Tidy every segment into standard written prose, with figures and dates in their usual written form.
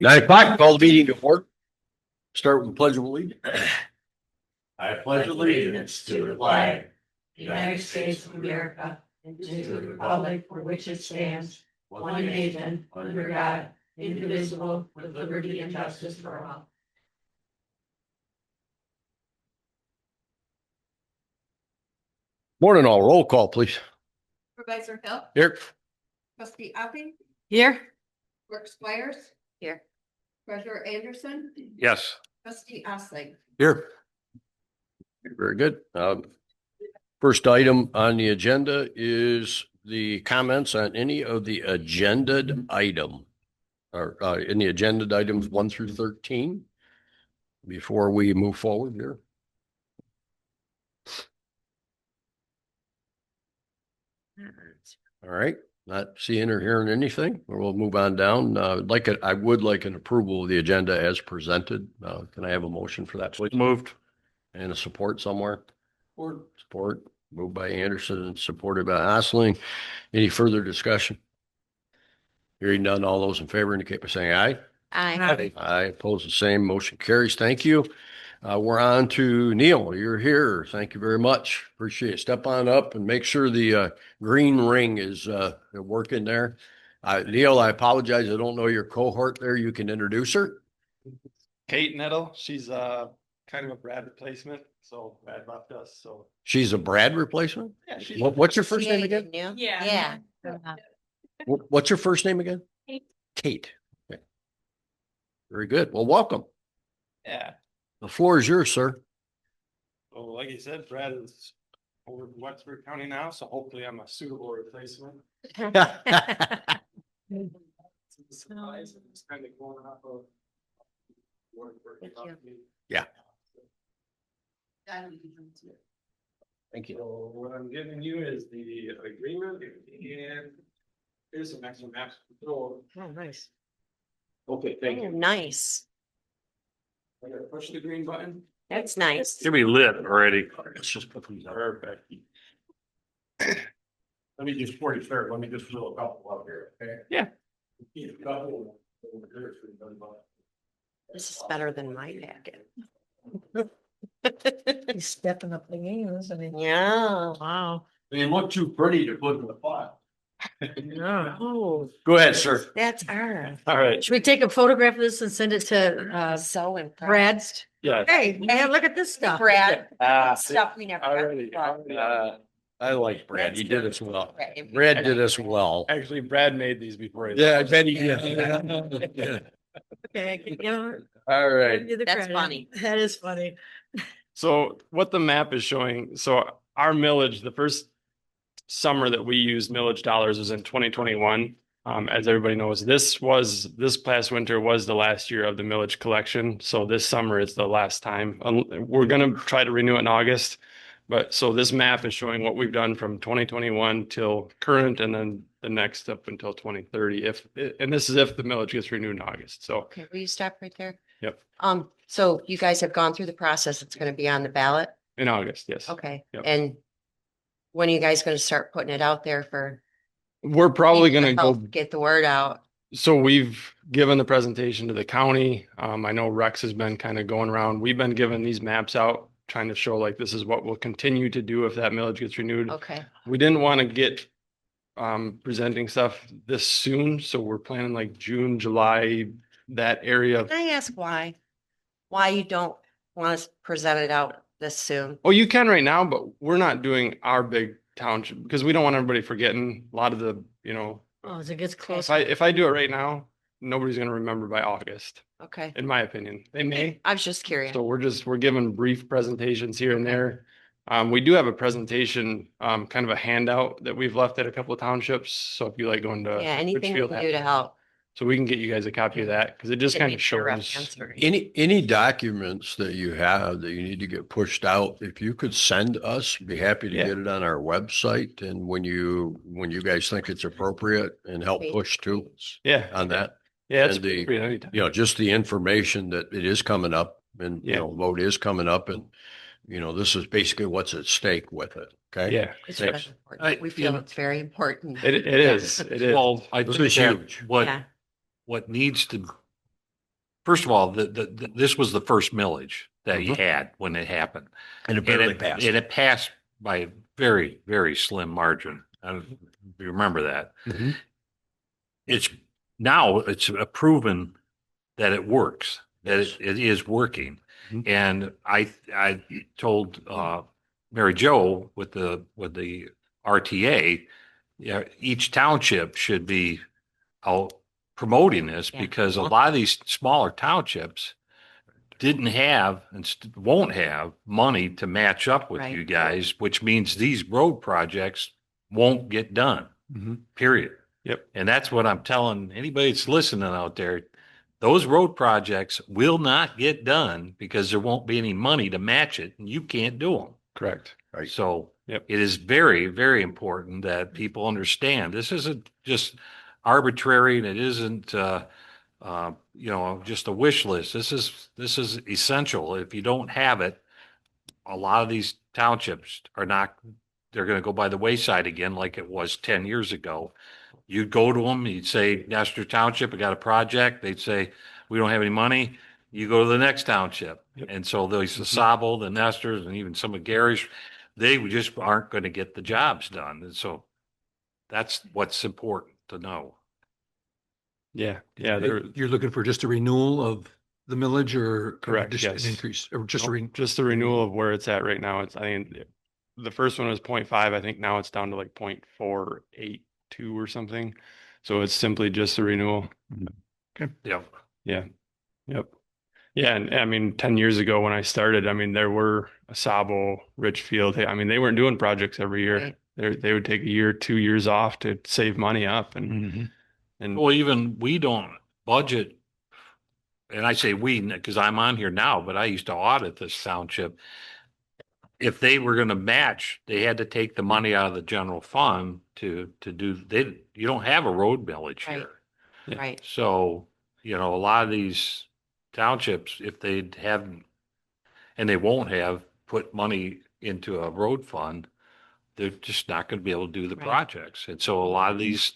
9 o'clock, call the meeting to order. Start with the pledge of allegiance. I pledge allegiance to the flag, United States of America, and to the republic for which it stands, one nation, under God, indivisible, with liberty and justice for all. Morning all, roll call, please. Supervisor Hill. Here. Trustee Upping. Here. Clerk Squires. Here. Treasurer Anderson. Yes. Trustee Osling. Here. Very good. First item on the agenda is the comments on any of the agended item or in the agenda items 1 through 13 before we move forward here. All right, not seeing or hearing anything. We'll move on down. I would like an approval of the agenda as presented. Can I have a motion for that, please? Moved. And a support somewhere? Support. Moved by Anderson and supported by Osling. Any further discussion? Hearing none, all those in favor indicate by saying aye. Aye. Aye, oppose the same. Motion carries. Thank you. We're on to Neil. You're here. Thank you very much. Appreciate it. Step on up and make sure the green ring is working there. Neil, I apologize. I don't know your cohort there. You can introduce her. Kate Nettle, she's kind of a Brad replacement, so Brad left us, so. She's a Brad replacement? Yeah, she's. What's your first name again? Yeah. What's your first name again? Kate. Kate. Okay. Very good. Well, welcome. Yeah, The floor is yours, sir. so like you said, Brad is over in Wexford County now, so hopefully I'm a suitable replacement. It's a surprise, and it's kind of going off of. Thank you. Yeah. Thank you. So what I'm giving you is the agreement and here's some extra maps. So Oh, nice. Okay, thank you. Nice. I'm gonna push the green button. That's nice. Should be lit already. Let's just put these up. Perfect. Let me just, before you start, let me just fill a couple up here, okay? Yeah. This is better than my packet. He's stepping up the game, isn't he? Yeah. Wow. They look too pretty to put in the file. Yeah. Oh, Go ahead, sir. that's ours. All right, Should we take a photograph of this and send it to So impressed. Brad's? yeah. Hey, man, look at this stuff. Brad, Ah, stuff we never. already. I like Brad. He did us well. Right. Brad did us well. Actually, Brad made these before. he Yeah, I left. bet he did. Okay, I can give him. All right. give you the That's credit. funny. That is funny. So what the map is showing, so our millage, the first summer that we used millage dollars was in 2021. As everybody knows, this past winter was the last year of the millage collection. So this summer is the last time. We're going to try to renew it in August. But so this map is showing what we've done from 2021 till current and then the next up until 2030. And this is if the millage gets renewed in August. So, Okay, will you stop right there? Yep. So you guys have gone through the process. It's going to be on the ballot. in August, yes. Okay. Yep. And when are you guys going to start putting it out there for? We're probably people going to to go. help get the word out? So we've given the presentation to the county. I know Rex has been kind of going around. We've been giving these maps out, trying to show like this is what we'll continue to do if that millage gets renewed. Okay. We didn't want to get presenting stuff this soon, so we're planning like June, July, that area. Can I ask why? Why you don't want to present it out this soon? Oh, you can right now, but we're not doing our big township because we don't want everybody forgetting a lot of the, Oh, as it gets close. if I do it right now, nobody's going to remember by August, Okay. in my opinion. They may. I was just curious. So we're giving brief presentations here and there. We do have a presentation, kind of a handout that we've left at a couple of townships. So if you like going to Yeah, anything we Richfield, can do to help. so we can get you guys a copy of that because it just Give kind me of the rough shows. answer. Any documents that you have that you need to get pushed out, if you could send us, be happy to Yeah. get it on our website. And when you guys think it's appropriate and help Great. push too Yeah. on that, Yeah, it's and the- free anytime. just the information that it is coming up and, Yeah. vote is coming up and, this is basically what's at stake with it. Okay. Yeah, It's Thanks. very important. We feel it's very important. it is. It is. Well, I This think is that huge. what, Yeah. what needs to first of all, this was the first millage that you Mhm. had when it happened. And it barely passed. And it passed by a very, very slim margin. I don't know if you remember that. Mhm. It's now it's proven that it works, that Yes. it is working. Mhm. And I told Mary Jo with the RTA, yeah, each township should be out promoting this Yeah. because a lot of these smaller townships didn't have and won't have money to match up with Right. you guys, which means these road projects won't get done, Mhm. period. Yep. And that's what I'm telling anybody that's listening out there. Those road projects will not get done because there won't be any money to match it and you can't do them. Correct. Right. So Yep. it is very, very important that people understand this isn't just arbitrary and it isn't, just a wish list. This is essential. If you don't have it, a lot of these townships are not, they're going to go by the wayside again, like it was 10 years ago. You'd go to them, you'd say, Nestor Township, I got a project. They'd say, we don't have any money. You go to the next township. Yep. And so those, the Sable, the Nestors, and even some of Gerrish, they just aren't going to get the jobs done. And so that's what's important to know. Yeah. Yeah. There, You're looking for just a renewal of the millage or? Correct, An yes. increase or just a nope, just the renewal of where it's at right now. It's, I mean, the first one was 0.5. I think now it's down to like 0.482 or something. So it's simply just a renewal. Yeah. Yeah. Yep. Yeah. And I mean, 10 years ago when I started, I mean, there were Sabo, Richfield. I mean, they weren't doing projects every year. Right. They would take a year, 2 years off to save money up. And Well, even we don't budget, and I say we because I'm on here now, but I used to audit this township. If they were going to match, they had to take the money out of the general fund to do, you don't have a road millage Right. here. Yeah. Right. So, a lot of these townships, if they haven't, and they won't have put money into a road fund, they're just not going to be able to do the Right. projects. And so a lot of these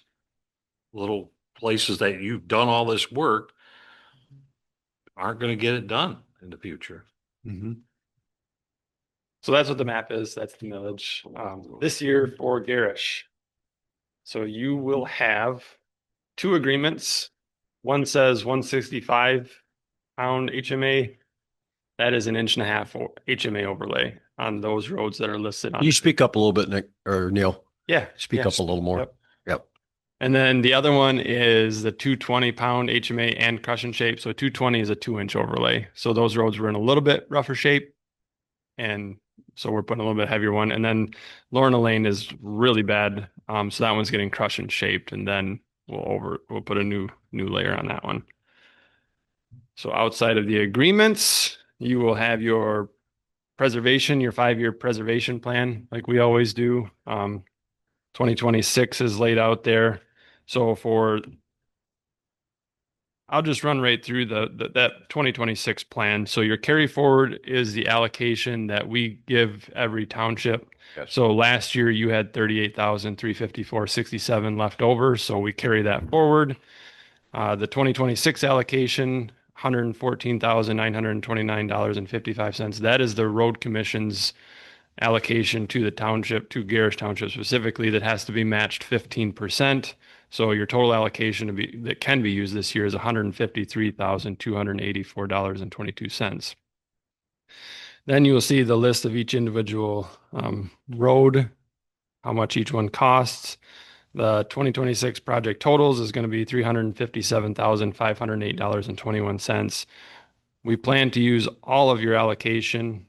little places that you've done all this work aren't going to get it done in the future. Mhm. so that's what the map is. That's the millage. This year for Gerrish. So you will have two agreements. One says 165 pound HMA. That is an 1.5 inch HMA overlay on those roads that are listed on. Can you speak up a little bit, Nick or Neil? Yeah. Speak yeah. up a little more. Yep. Yep. And then the other one is the 220 pound HMA and crush and shape. So 220 is a 2-inch overlay. So those roads were in a little bit rougher shape. And so we're putting a little bit heavier one. And then Lorna Lane is really bad. So that one's getting crushed and shaped. And then we'll put a new layer on that one. So outside of the agreements, you will have your preservation, your 5-year preservation plan, like we always do. 2026 is laid out there. So I'll just run right through that 2026 plan. So your carry forward is the allocation that we give every township. Yes. So last year you had 38,354.67 left over. So we carry that forward. The 2026 allocation, $114,929.55. That is the road commission's allocation to the township, to Gerrish Township specifically, that has to be matched 15%. So your total allocation that can be used this year is $153,284.22. Then you will see the list of each individual road, how much each one costs. The 2026 project totals is going to be $357,508.21. We plan to use all of your allocation,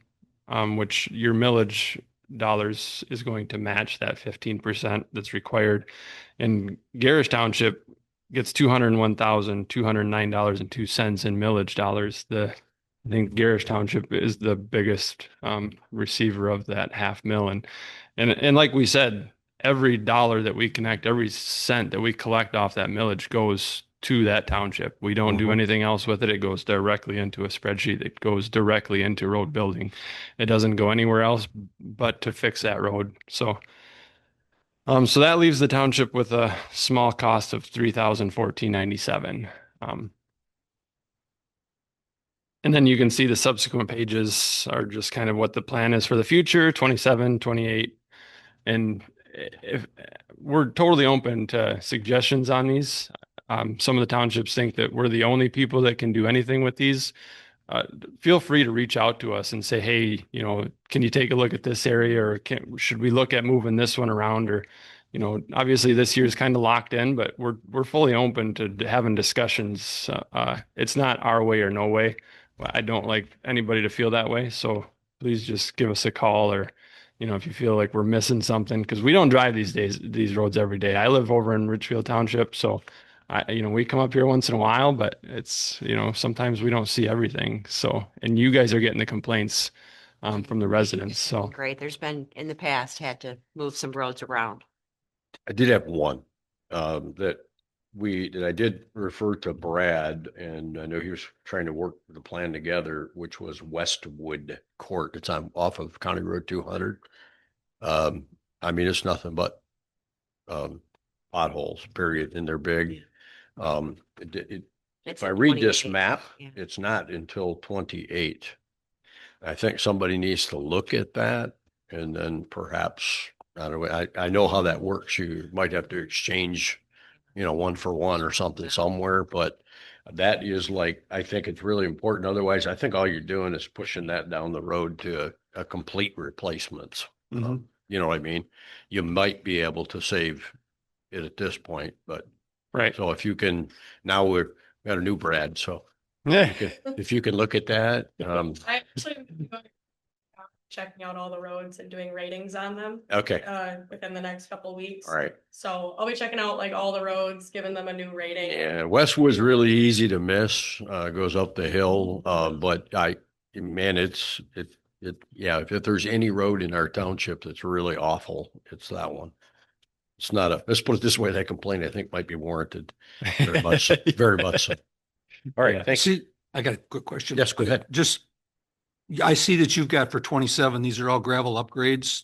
which your millage dollars is going to match that 15% that's required. And Gerrish Township gets $201,209.02 in millage dollars. I think Gerrish Township is the biggest receiver of that $500,000. And like we said, every dollar that we connect, every cent that we collect off that millage goes to that township. We don't do anything else with it. It goes directly into a spreadsheet. It goes directly into road building. It doesn't go anywhere else but to fix that road. So that leaves the township with a small cost of $3,014.97. And then you can see the subsequent pages are just kind of what the plan is for the future, 27, 28. And if we're totally open to suggestions on these. Some of the townships think that we're the only people that can do anything with these. Feel free to reach out to us and say, hey, can you take a look at this area, or should we look at moving this one around? Or, obviously this year is kind of locked in, but we're fully open to having discussions. It's not our way or no way. I don't like anybody to feel that way. So please just give us a call, or, if you feel like we're missing something, because we don't drive these roads every day. I live over in Richfield Township, so we come up here once in a while, but it's, sometimes we don't see everything. So, and you guys are getting the complaints from the residents. So Great. There's been in the past had to move some roads around. I did have one that I did refer to Brad, and I know he was trying to work the plan together, which was Westwood Court. It's off of County Road 200. I mean, it's nothing but potholes, period, and they're big. If I read this 28, map, yeah. it's not until 28. I think somebody needs to look at that, and then perhaps, I don't know, I know how that works. You might have to exchange, one for one or something somewhere, but that is like, I think it's really important. Otherwise, I think all you're doing is pushing that down the road to a complete replacement. Mhm. You know what I mean? You might be able to save it at this point, but right. so if you can, now we've got a new Brad, so Yeah. if you can look at that, I actually checking out all the roads and doing ratings on them okay, within the next couple of weeks. all right. So I'll be checking out like all the roads, giving them a new rating. Yeah, Westwood's really easy to miss, goes up the hill, but man, yeah, if there's any road in our township that's really awful, it's that one. It's not let's put it this way, that complaint I think might be warranted, very much, very much so. All right, Yeah. thanks. See, I got a quick question. Yes, go ahead. I see that you've got for 27, these are all gravel upgrades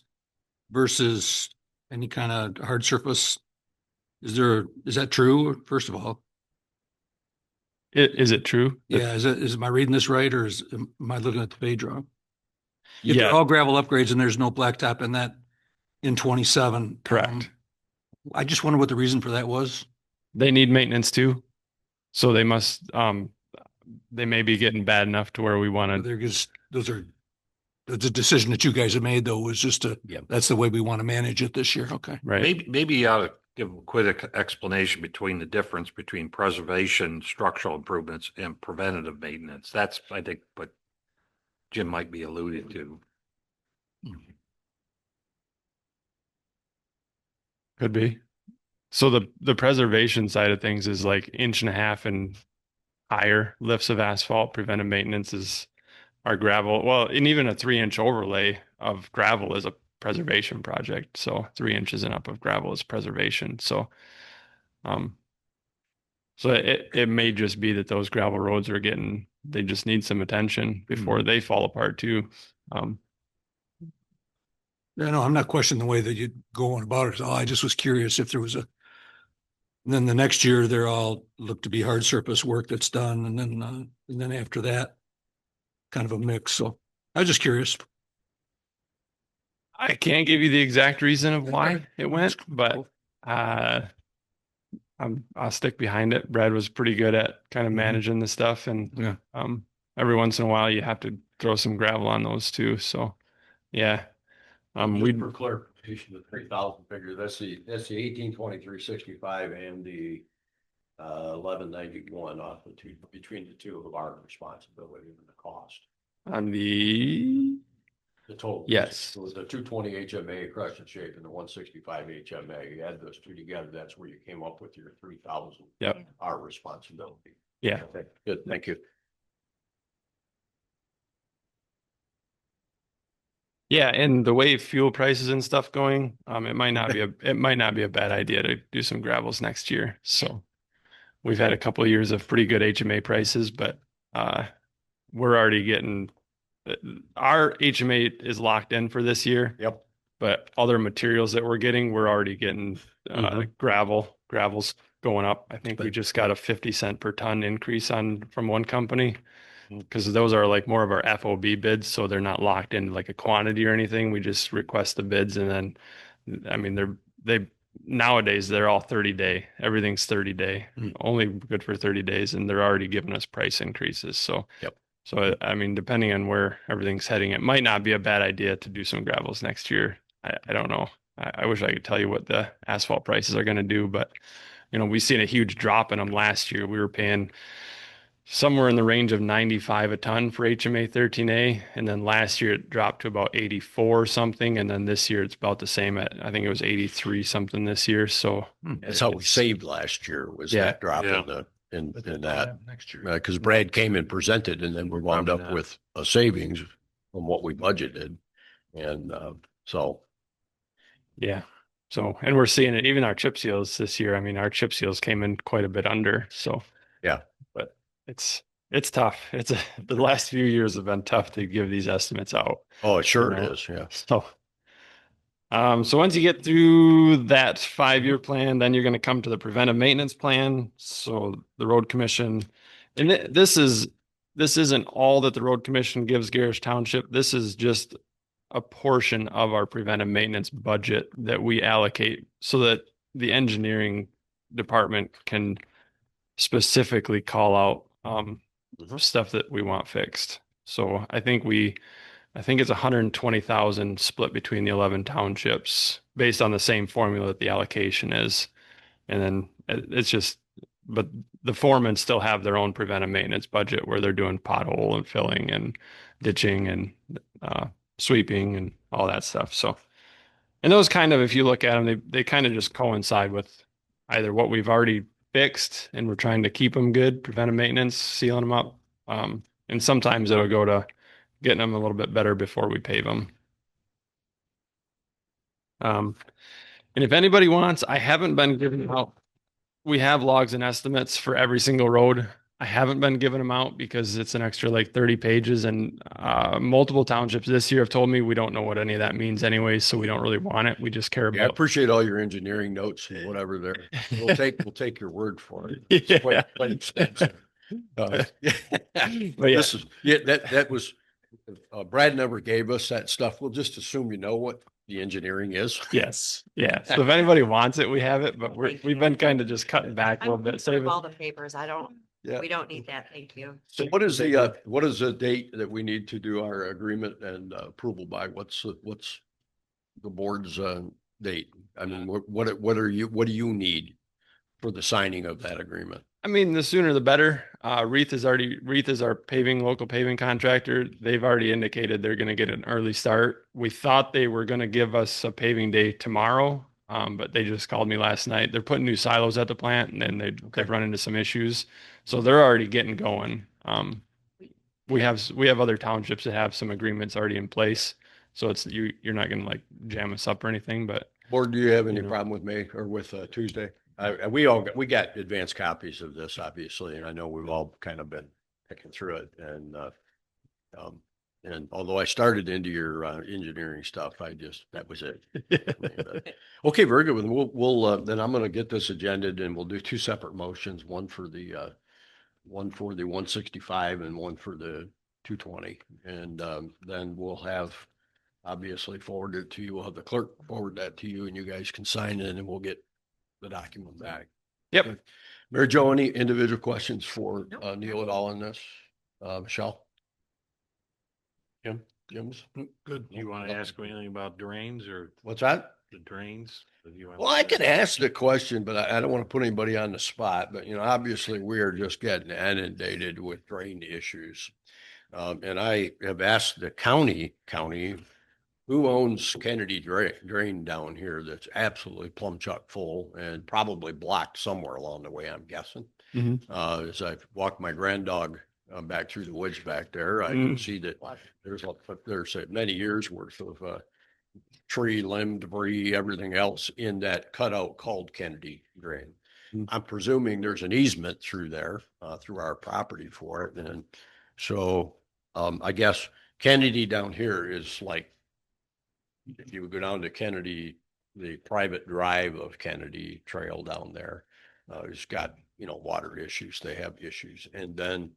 versus any kind of hard surface. Is that true, first of all? Is it true? Yeah, am I reading this right, or am I looking at the page wrong? If Yeah, they're all gravel upgrades and there's no blacktop in that in 27. correct. I just wonder what the reason for that was. They need maintenance too. So they must, they may be getting bad enough to where we want to. The decision that you guys have made, though, was just Yeah. that's the way we want to manage it this year. Okay. Right. Maybe you ought to give a quick explanation between the difference between preservation, structural improvements, and preventative maintenance. That's, I think, what Jim might be alluding to. Could be. So the preservation side of things is like 1.5 inch and higher lifts of asphalt. Preventive maintenance is our gravel. Well, and even a 3-inch overlay of gravel is a preservation project. So 3 inches and up of gravel is preservation. So, it may just be that those gravel roads they just need some attention before they fall apart too. Yeah, no, I'm not questioning the way that you go on about it at all. I just was curious if there was then the next year they're all look to be hard surface work that's done. And then after that, kind of a mix. So I was just curious. I can't give you the exact reason of why it went, but I'll stick behind it. Brad was pretty good at kind of managing the stuff, and Yeah. every once in a while you have to throw some gravel on those too. So yeah. For clarification, the 3,000 figure, that's the 1823.65 and the 1191 off between the two of our responsibility and the cost. On the total. Yes. It was the 220 HMA crush and shape and the 165 HMA. You add those two together, that's where you came up with your 3,000. Yep. Our responsibility. Yeah. Okay, good, thank you. Yeah, and the way fuel prices and stuff going, it might not be a bad idea to do some gravels next year. So we've had a couple of years of pretty good HMA prices, but we're already getting our HMA is locked in for this year. Yep. But other materials that we're getting, we're already getting gravel's going up. I think we just got a 50 cent per ton increase from one company. because those are like more of our FOB bids, so they're not locked in like a quantity or anything. We just request the bids and then, I mean, they nowadays they're all 30-day. Everything's 30-day, only good for 30 days, and they're already giving us price increases. So, Yep. so I mean, depending on where everything's heading, it might not be a bad idea to do some gravels next year. I don't know. I wish I could tell you what the asphalt prices are going to do, but we've seen a huge drop in them last year. We were paying somewhere in the range of 95 a ton for HMA 13A. And then last year it dropped to about 84 something. And then this year it's about the same at, I think it was 83 something this year. So That's how we saved last year, was Yeah. that drop Yeah. in that. Next year. Because Brad came and presented, and then we wound Probably up not. with a savings from what we budgeted. And so, yeah. So, and we're seeing it, even our chip seals this year. I mean, our chip seals came in quite a bit under. So, yeah. but it's tough. The last few years have been tough to give these estimates out. Oh, it sure You know? is. Yeah. So once you get through that 5-year plan, then you're going to come to the preventive maintenance plan. So the road commission, and this isn't all that the road commission gives Gerrish Township. This is just a portion of our preventive maintenance budget that we allocate so that the engineering department can specifically call out stuff that we want fixed. So I think it's 120,000 split between the 11 townships based on the same formula that the allocation is. And then it's just, but the foremen still have their own preventive maintenance budget where they're doing pothole and filling and ditching and sweeping and all that stuff. So, and those kind of, if you look at them, they kind of just coincide with either what we've already fixed and we're trying to keep them good, preventive maintenance, sealing them up. And sometimes it'll go to getting them a little bit better before we pave them. And if anybody wants, I haven't been giving out, we have logs and estimates for every single road. I haven't been giving them out because it's an extra like 30 pages and multiple townships this year have told me we don't know what any of that means anyway, so we don't really want it. We just care Yeah, I about. appreciate all your engineering notes and whatever there. We'll take your word for it. It's Yeah. quite extensive. But yeah. This is, that was, Brad never gave us that stuff. We'll just assume you know what the engineering is. Yes. Yeah. So if anybody wants it, we have it, but we've been kind of just cutting back a little bit. Save all the papers. Yeah. We don't need that. Thank you. So what is the date that we need to do our agreement and approval by? What's the board's date? I mean, what do you need for the signing of that agreement? I mean, the sooner the better. Reith is our local paving contractor. They've already indicated they're going to get an early start. We thought they were going to give us a paving day tomorrow, but they just called me last night. They're putting new silos at the plant, and then they've run into some issues, so they're already getting going. We have other townships that have some agreements already in place, so it's you're not going to like jam us up or anything. But Board, do you have any You know. problem with me or with Tuesday? We got advanced copies of this, obviously, and I know we've all kind of been picking through it. And although I started into your engineering stuff, that was it. But- okay, very good. We'll then I'm going to get this agended, and we'll do two separate motions, one for the 165 and one for the 220. And then we'll have obviously forwarded to you. We'll have the clerk forward that to you, and you guys can sign it, and we'll get the document back. Yep. Mary Jo, any individual questions for Neil at all on this? Michelle? Jim's? Good. You want to ask me anything about drains or What's that? the drains? Well, I can ask the question, but I don't want to put anybody on the spot. But, obviously we are just getting inundated with drain issues. And I have asked the county, who owns Kennedy Drain down here that's absolutely plumb chuck full and probably blocked somewhere along the way, I'm guessing. As I walk my grand dog back through the woods back there, I can see that there's many years worth of tree, limb, debris, everything else in that cutout called Kennedy Drain. I'm presuming there's an easement through there, through our property for it. And so I guess Kennedy down here is like, if you would go down to Kennedy, the private drive of Kennedy Trail down there, it's got, water issues. They have issues. And then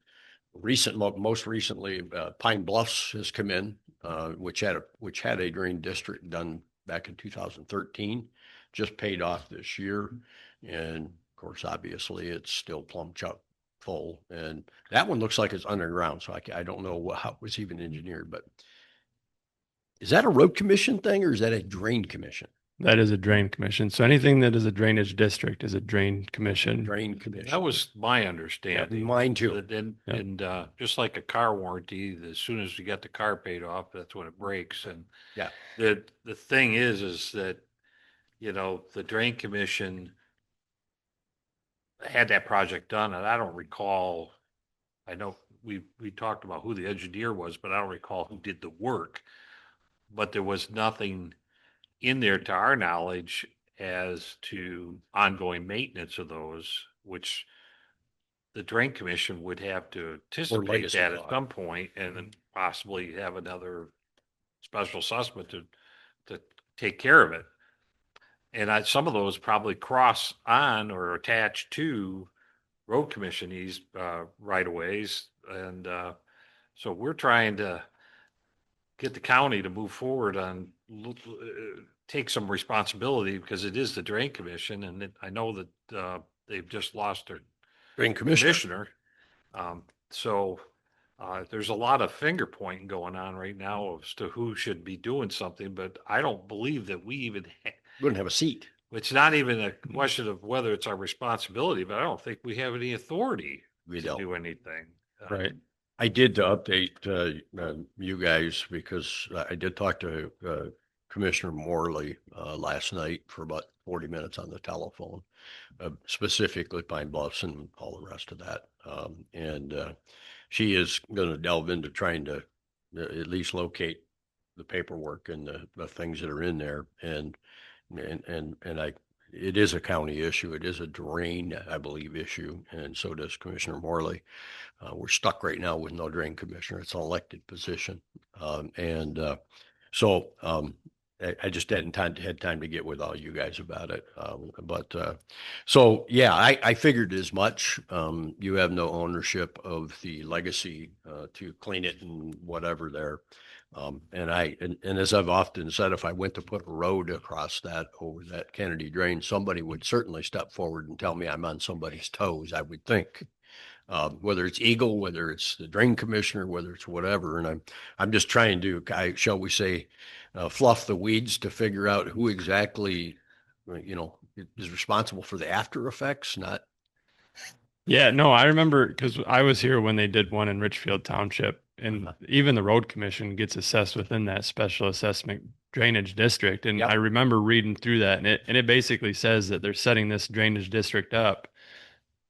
most recently, Pine Bluffs has come in, which had a drain district done back in 2013, just paid off this year. And of course, obviously it's still plumb chuck full. And that one looks like it's underground. So I don't know how it was even engineered, but is that a road commission thing or is that a drain commission? That is a drain commission. So anything that is a drainage district is a drain commission. Drain commission. That was my Yeah, understanding. mine too. And just like a car warranty, as soon as you get the car paid off, that's when it breaks. And Yeah. the thing is that, the drain commission had that project done, and I don't recall, I know we talked about who the engineer was, but I don't recall who did the work. But there was nothing in there, to our knowledge, as to ongoing maintenance of those, which the drain commission would have to anticipate legacy that law. at some point and then possibly have another special assessment to take care of it. And some of those probably cross on or attach to road commission right of ways. And so we're trying to get the county to move forward on take some responsibility, because it is the drain commission, and I know that they've just lost their Drain commissioner. commissioner. So there's a lot of finger pointing going on right now as to who should be doing something, but I don't believe that we even Wouldn't have a seat. it's not even a question of whether it's our responsibility, but I don't think we have any authority We to don't. do anything. Right. I did to update you guys because I did talk to Commissioner Morley last night for about 40 minutes on the telephone, specifically Pine Bluffs and all the rest of that. And she is going to delve into trying to at least locate the paperwork and the things that are in there. And it is a county issue. It is a drain, I believe, issue. And so does Commissioner Morley. We're stuck right now with no drain commissioner. It's an elected position. So I just hadn't had time to get with all you guys about it. So yeah, I figured as much. You have no ownership of the legacy to clean it and whatever there. And as I've often said, if I went to put a road across that over that Kennedy drain, somebody would certainly step forward and tell me I'm on somebody's toes, I would think. Whether it's Eagle, whether it's the drain commissioner, whether it's whatever. And I'm just trying to, shall we say, fluff the weeds to figure out who exactly, is responsible for the after effects, not. Yeah, no, I remember because I was here when they did one in Richfield Township, and even the road commission gets assessed within that special assessment drainage district. And Yep. I remember reading through that, and it basically says that they're setting this drainage district up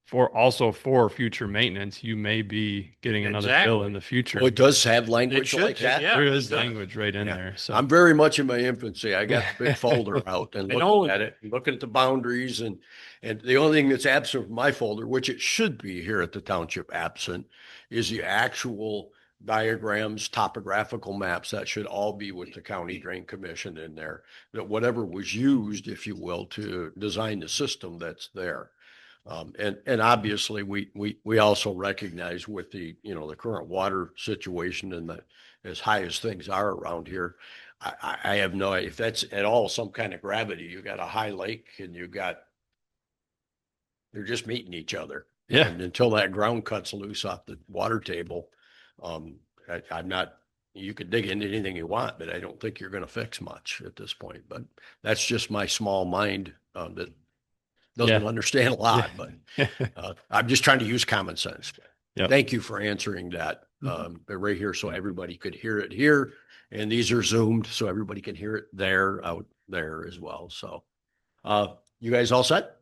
for future maintenance. You may be getting another bill in the future. Well, it does have It language should, like that. yeah. There is it does. language right in Yeah. there. So I'm very much in my infancy. I got the big folder out and I know. looking at it, and looking at the boundaries and the only thing that's absent from my folder, which it should be here at the township absent, is the actual diagrams, topographical maps. That should all be with the county drain commission in there, that whatever was used, if you will, to design the system that's there. And obviously we also recognize with the current water situation and as high as things are around here, I have no idea if that's at all some kind of gravity. You got a high lake and they're just meeting each other. Yeah. And until that ground cuts loose off the water table, I'm not, you could dig into anything you want, but I don't think you're going to fix much at this point. But that's just my small mind that doesn't understand a lot, but I'm just trying to use common sense. Yep. Thank you for answering that right here so everybody could hear it here. And these are zoomed so everybody can hear it out there as well. So you guys all set?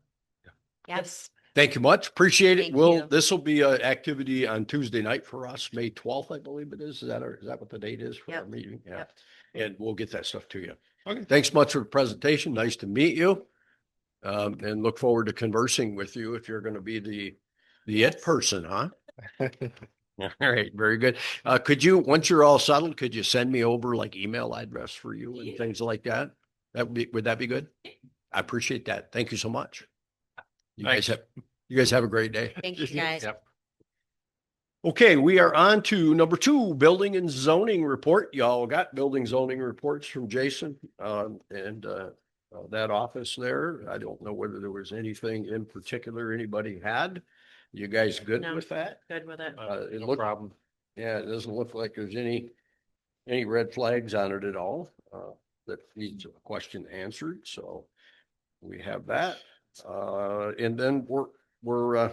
Yes. Thank you much. Appreciate it. Thank you. This will be an activity on Tuesday night for us, May 12th, I believe it is. Is that what the date is for our Yep. meeting? Yeah. Yep. And we'll get that stuff to you. Okay. Thanks much for the presentation. Nice to meet you. And look forward to conversing with you if you're going to be the it person, huh? All right, very good. Could you, once you're all settled, could you send me over like email address for you and things like that? Would that be good? I appreciate that. Thank you so much. You guys have a great day. Thank you, guys. Yep. Okay, we are on to number 2, building and zoning report. Y'all got building zoning reports from Jason, and that office there. I don't know whether there was anything in particular anybody had. You guys good No. with that? Good with it. It No looked, problem. yeah, it doesn't look like there's any red flags on it at all, that needs a question answered. So we have that. And then we're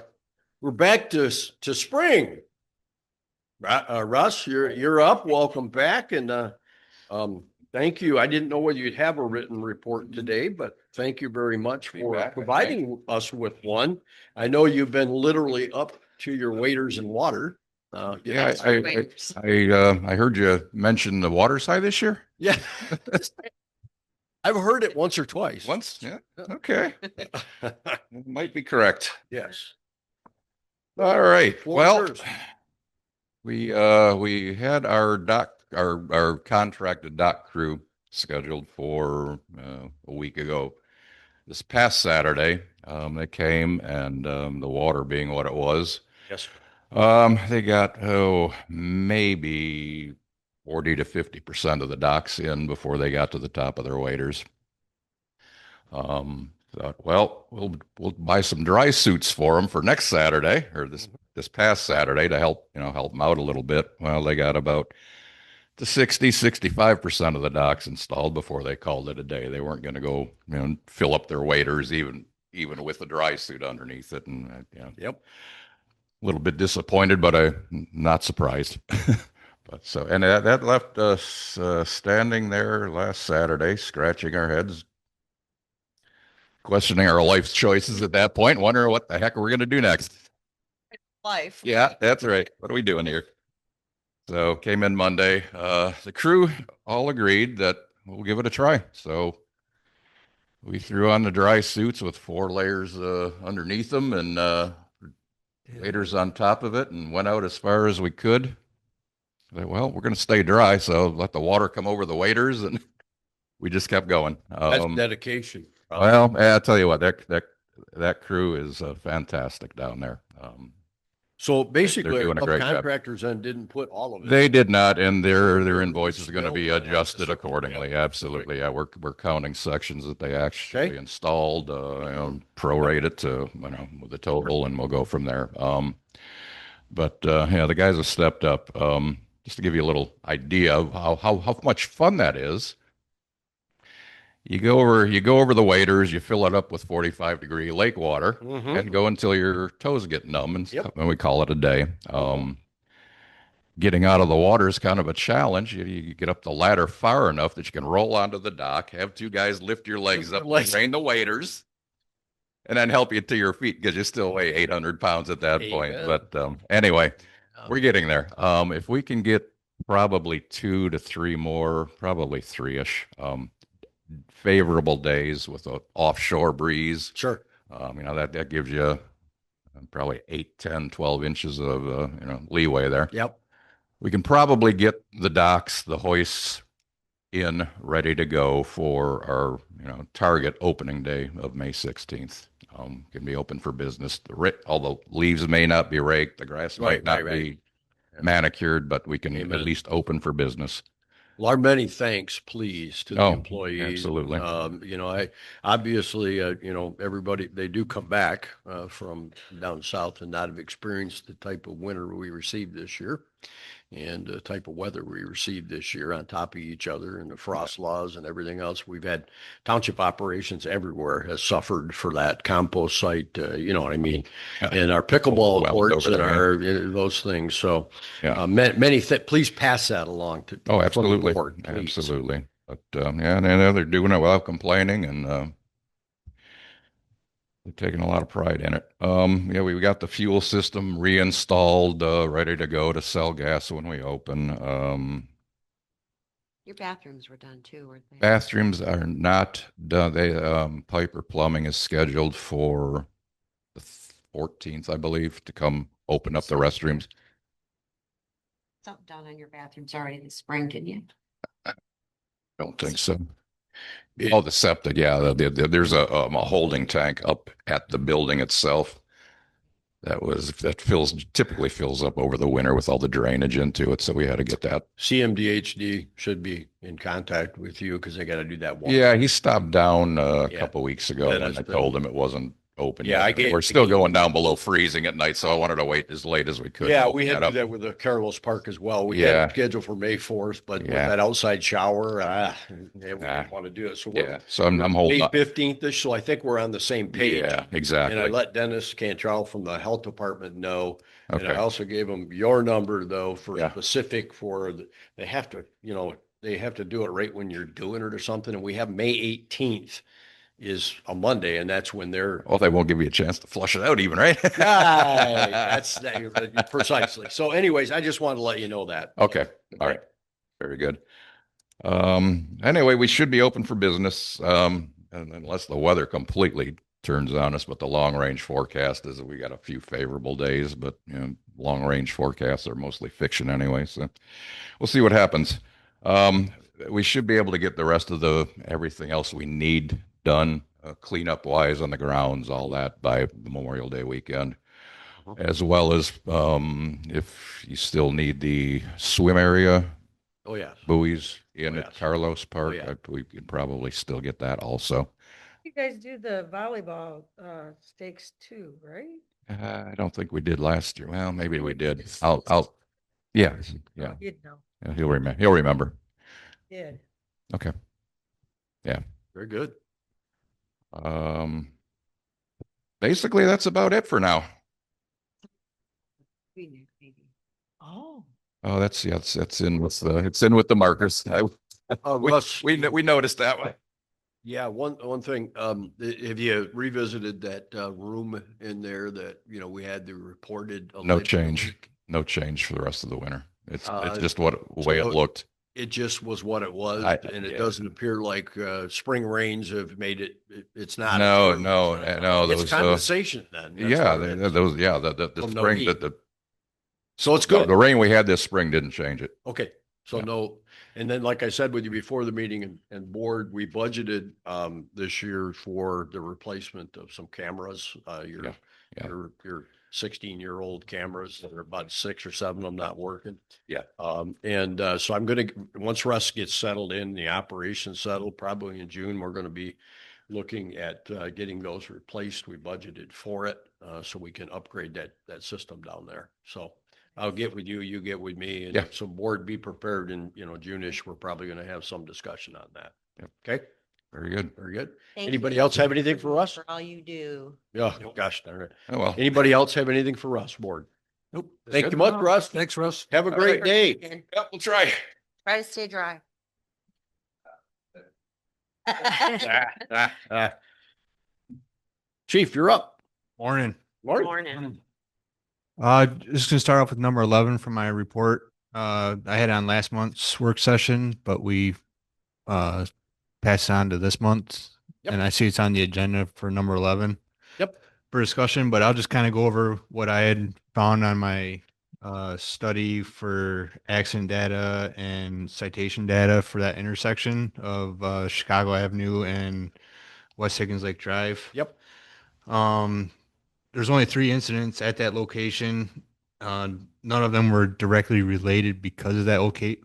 back to spring. Russ, you're up. Welcome back. And, thank you. I didn't know whether you'd have a written report today, but thank you very much for providing us with one. I know you've been literally up to your waders in water. Yeah, I heard you mention the water side this year. Yeah. I've heard it once or twice. Once, yeah, okay. Might be correct. Yes. All right, Floor is well, yours. we had our contracted dock crew scheduled for a week ago. This past Saturday, they came and the water being what it was, Yes. they got maybe 40 to 50% of the docks in before they got to the top of their waders. Thought, well, we'll buy some dry suits for them for next Saturday or this past Saturday to help them out a little bit. Well, they got about the 65% of the docks installed before they called it a day. They weren't going to go, fill up their waders even with the dry suit underneath it. And Yep. a little bit disappointed, but I'm not surprised. But so, and that left us standing there last Saturday, scratching our heads, questioning our life's choices at that point, wondering what the heck are we going to do next. Life. Yeah, that's right. What are we doing here? So came in Monday. The crew all agreed that we'll give it a try. So we threw on the dry suits with 4 layers underneath them and waders on top of it and went out as far as we could. Well, we're going to stay dry, so let the water come over the waders, and we just kept going. That's dedication. Well, I'll tell you what, that crew is fantastic down there. So basically, They're doing a great job. contractors then didn't put all of it. They did not, and their invoices are going to be adjusted accordingly. Absolutely, yeah. We're counting sections that they actually installed, prorate it to with the total, and we'll go from there. But yeah, the guys have stepped up. Just to give you a little idea of how much fun that is. You go over the waders, you fill it up with 45-degree lake water, and go until your toes get numb, and we call it a day. Getting out of the water is kind of a challenge. You get up the ladder far enough that you can roll onto the dock, have 2 guys lift your legs up, drain the waders, and then help you to your feet because you still weigh 800 pounds at that point. But anyway, we're getting there. If we can get probably 2 to 3 more, probably 3-ish, favorable days with an offshore breeze. Sure. That gives you probably 8, 10, 12 inches of, leeway there. Yep. We can probably get the docks, the hoists in ready to go for our, target opening day of May 16th. Can be open for business. All the leaves may not be raked. The grass might not be manicured, but we can at least open for business. Well, our many thanks, please, to the employees. Absolutely. I obviously, everybody, they do come back from down south and not have experienced the type of winter we received this year and the type of weather we received this year on top of each other and the frost laws and everything else. We've had township operations everywhere has suffered for that compost site, you know what I mean? And our pickleball courts and those things. So please pass that along to. Oh, absolutely. Absolutely. But they're doing it without complaining and they're taking a lot of pride in it. We got the fuel system reinstalled, ready to go to sell gas when we open. Your bathrooms were done too, weren't they? Bathrooms are not done. They Piper Plumbing is scheduled for the 14th, I believe, to come open up the restrooms. Something done on your bathrooms already this spring, didn't you? Don't think so. The septic, yeah. There's a holding tank up at the building itself that typically fills up over the winter with all the drainage into it. So we had to get that. CMDHD should be in contact with you because they got to do that. Yeah, he stopped down a Yeah. couple weeks ago That when has I been- told him it wasn't open Yeah, yet. I gave- We're still going down below freezing at night, so I wanted to wait as late as we could. Yeah, to we open had to up. do that with the Carlos Park as well. We Yeah. had it scheduled for May 4th, but with Yeah. that outside shower, yeah, we Nah. didn't want to do it. So Yeah, so I'm holding May up. 15th-ish, so I think we're on the same page. Yeah, And I exactly. let Dennis Cantrell from the health department know. And I Okay. also gave him your number though for Yeah. specific they have to, they have to do it right when you're doing it or something. And we have May 18th is a Monday and that's when they're. Well, they won't give you a chance to flush it out even, right? That's precisely. So anyways, I just wanted to let you know that. Okay. All right. Very good. Anyway, we should be open for business, and unless the weather completely turns on us, but the long range forecast is that we got a few favorable days, but long range forecasts are mostly fiction anyway. So we'll see what happens. We should be able to get the rest of everything else we need done, cleanup wise on the grounds, all that by Memorial Day weekend. As well as if you still need the swim area, Oh, yeah. buoys in Oh, at yes. Carlos Park, yeah. we could probably still get that also. You guys do the volleyball stakes too, right? I don't think we did last year. Well, maybe we did. Yeah, yeah. You'd know. Yeah, he'll remember. Yeah. Okay. Yeah. Very good. Basically that's about it for now. Oh. Oh, that's in with the markers. Russ, We noticed that one. yeah, one thing, have you revisited that room in there that, we had the reported? No alleged change. leak? No change for the rest of the winter. It's just so way it looked. It just was what it was, and it yeah. doesn't appear like spring rains have made it's not. No, true. no. It's Those, condensation then. That's yeah, what it is. the From no spring, heat. the So it's good. the rain we had this spring didn't change it. Okay, so Yeah. no, and then like I said with you before the meeting and board, we budgeted this year for the replacement of some cameras. Yeah. Your 16-year-old cameras that are about 6 or 7 of them not working. Yeah. So I'm gonna, once Russ gets settled in, the operation settled, probably in June, we're gonna be looking at getting those replaced. We budgeted for it, so we can upgrade that system down there. So I'll get with you, you get with me, and Yeah. so board be prepared in, June-ish, we're probably gonna have some discussion on that. Yep. Okay, Very good. very good. Thank Anybody you else have anything for us? For all you do. Yeah, gosh darn it. Oh, well. Anybody else have anything for Russ, board? Nope. Thank good. you much, Russ. Thanks, Russ. Have a great day. Yeah, we'll try. Try to stay dry. Chief, you're up. Morning. Morning. Just gonna start off with number 11 from my report. I had on last month's work session, but we passed it on to this month. Yep. And I see it's on the agenda for number 11. Yep. For discussion, but I'll just kind of go over what I had found on my study for accident data and citation data for that intersection of Chicago Avenue and West Higgins Lake Drive. Yep. There's only 3 incidents at that location. None of them were directly related because of that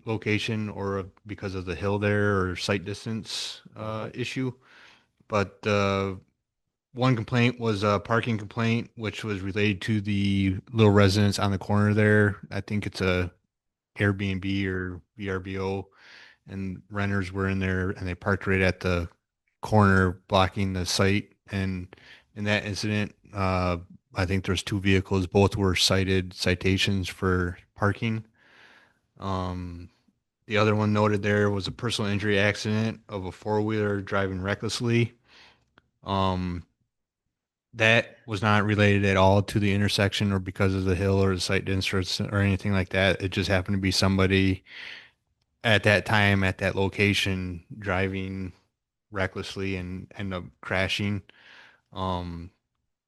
location or because of the hill there or sight distance issue. But one complaint was a parking complaint, which was related to the little residence on the corner there. I think it's a Airbnb or VRBO, and renters were in there and they parked right at the corner blocking the site. And in that incident, I think there's 2 vehicles. Both were citations for parking. The other one noted there was a personal injury accident of a 4-wheeler driving recklessly. That was not related at all to the intersection or because of the hill or the sight distance or anything like that. It just happened to be somebody at that time at that location driving recklessly and end up crashing. In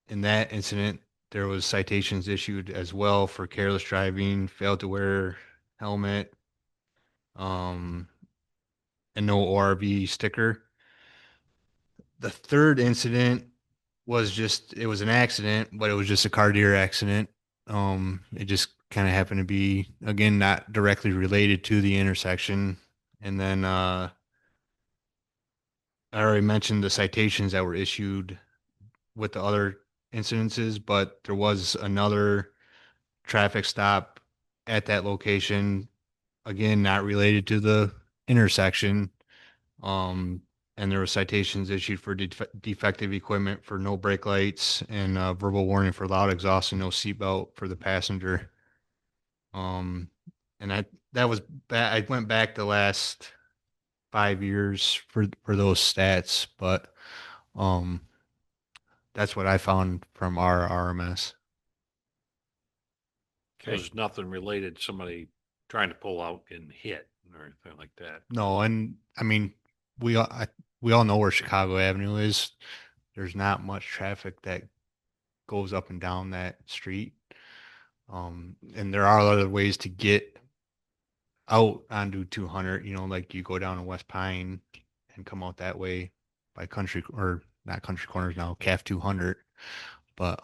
that incident, there was citations issued as well for careless driving, failed to wear helmet, and no ORV sticker. The third incident was just, it was an accident, but it was just a car deer accident. It just kind of happened to be, again, not directly related to the intersection. And then, I already mentioned the citations that were issued with the other incidences, but there was another traffic stop at that location, again, not related to the intersection. Um, and there were citations issued for defective equipment for no brake lights and verbal warning for loud exhaust and no seatbelt for the passenger. Um, and that was I went back the last 5 years for those stats, but um, that's what I found from our RMS. There's nothing related to somebody trying to pull out and hit or anything like that. No, and I mean, we all know where Chicago Avenue is. There's not much traffic that goes up and down that street. And there are other ways to get out onto 200, like you go down to West Pine and come out that way by country, or not country corners now, CAF 200. But,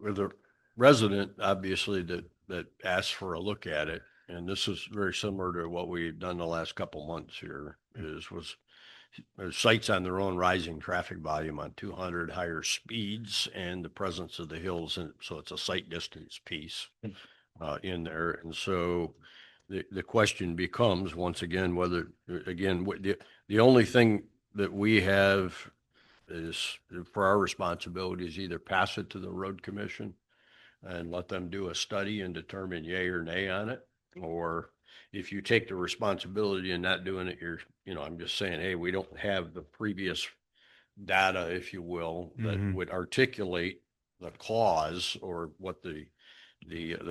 With a resident, obviously, that asked for a look at it, and this is very similar to what we've done the last couple months here, was sites on their own rising traffic volume on 200, higher speeds, and the presence of the hills, and so it's a sight distance piece in there. And so the question becomes, once again, whether, again, the only thing that we have is for our responsibility is either pass it to the road commission and let them do a study and determine yay or nay on it. Or if you take the responsibility and not doing it, I'm just saying, hey, we don't have the previous data, if you will, that would articulate the cause or what the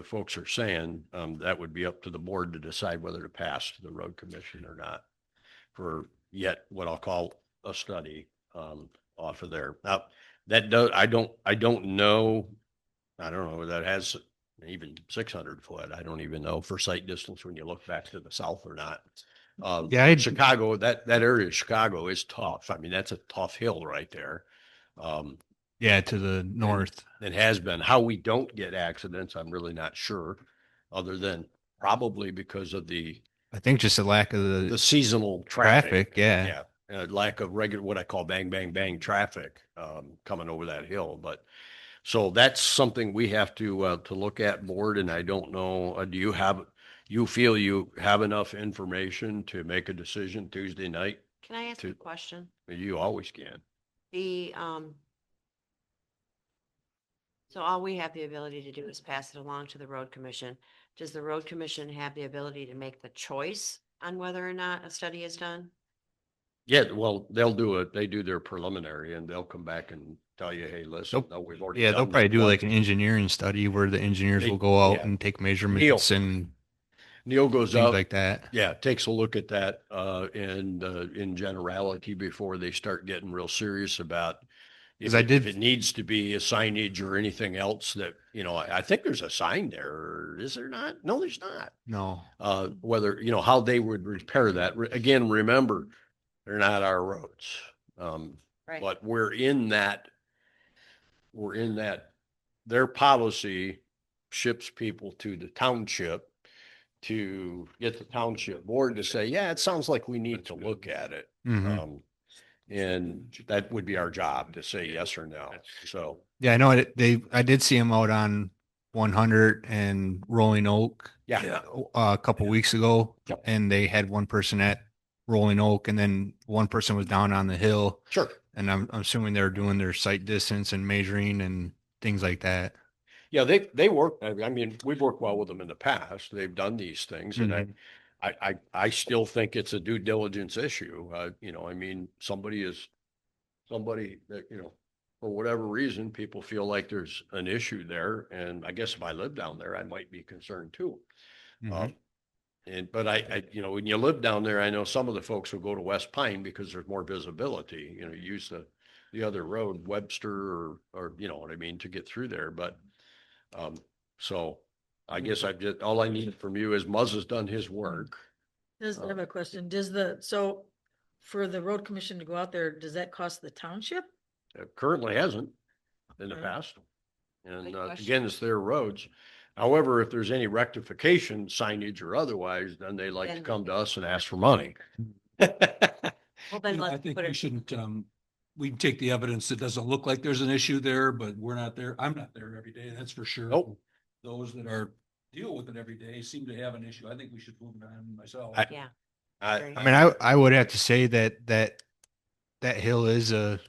folks are saying. That would be up to the board to decide whether to pass to the road commission or not for yet what I'll call a study off of there. Now I don't know. I don't know that has even 600 foot. I don't even know for sight distance when you look back to the south or not. Yeah, Chicago, that area of Chicago is tough. I mean, that's a tough hill right there. yeah, to the north. It has been. How we don't get accidents, I'm really not sure, other than probably because of I think just a lack of the the seasonal traffic. yeah. Yeah. Lack of regular, what I call bang, bang, bang traffic coming over that hill. But so that's something we have to look at, board. And I don't know, you feel you have enough information to make a decision Tuesday night? Can I ask a question? You always can. So all we have the ability to do is pass it along to the road commission. Does the road commission have the ability to make the choice on whether or not a study is done? Yeah, well, they'll do it. They do their preliminary and they'll come back and tell you, hey, listen, no, we've already Yeah, they'll done probably this do once. like an engineering study where the engineers They- will go out yeah. and take measurements and Neil goes things out, like that. yeah, takes a look at that, and in generality before they start getting real serious about if it needs to be a signage or anything else that, I think there's a sign there, or is there not? No, there's not. No. Whether, how they would repair that. Again, remember, they're not our roads. Right. But we're in that, their policy ships people to the township to get the township board to say, yeah, it sounds like we need to look at it. And that would be our job to say yes or no. So, Yeah, I know I did see them out on 100 and Rolling Oak. yeah. A couple weeks ago, Yep. and they had one person at Rolling Oak, and then one person was down on the hill. Sure. And I'm assuming they're doing their sight distance and measuring and things like that. Yeah, they work. I mean, we've worked well with them in the past. They've done these things, and I still think it's a due diligence issue. I mean, somebody that, for whatever reason, people feel like there's an issue there. And I guess if I lived down there, I might be concerned too. But when you live down there, I know some of the folks will go to West Pine because there's more visibility, use the other road, Webster or, you know what I mean, to get through there. But, so I guess all I need from you is Muzz has done his work. I have a question. So for the road commission to go out there, does that cost the township It currently hasn't in the Okay. past. And Good question. again, it's their roads. However, if there's any rectification signage or otherwise, then they like to Then- come to us and ask for money. Well, then I let's think put we it, shouldn't, we can take the evidence that doesn't look like there's an issue there, but we're not there. I'm not there every day, that's for sure. Nope. Those that are, deal with it every day seem to have an issue. I think we should move it on myself. yeah. I Agree. I mean, I would have to say that hill is well,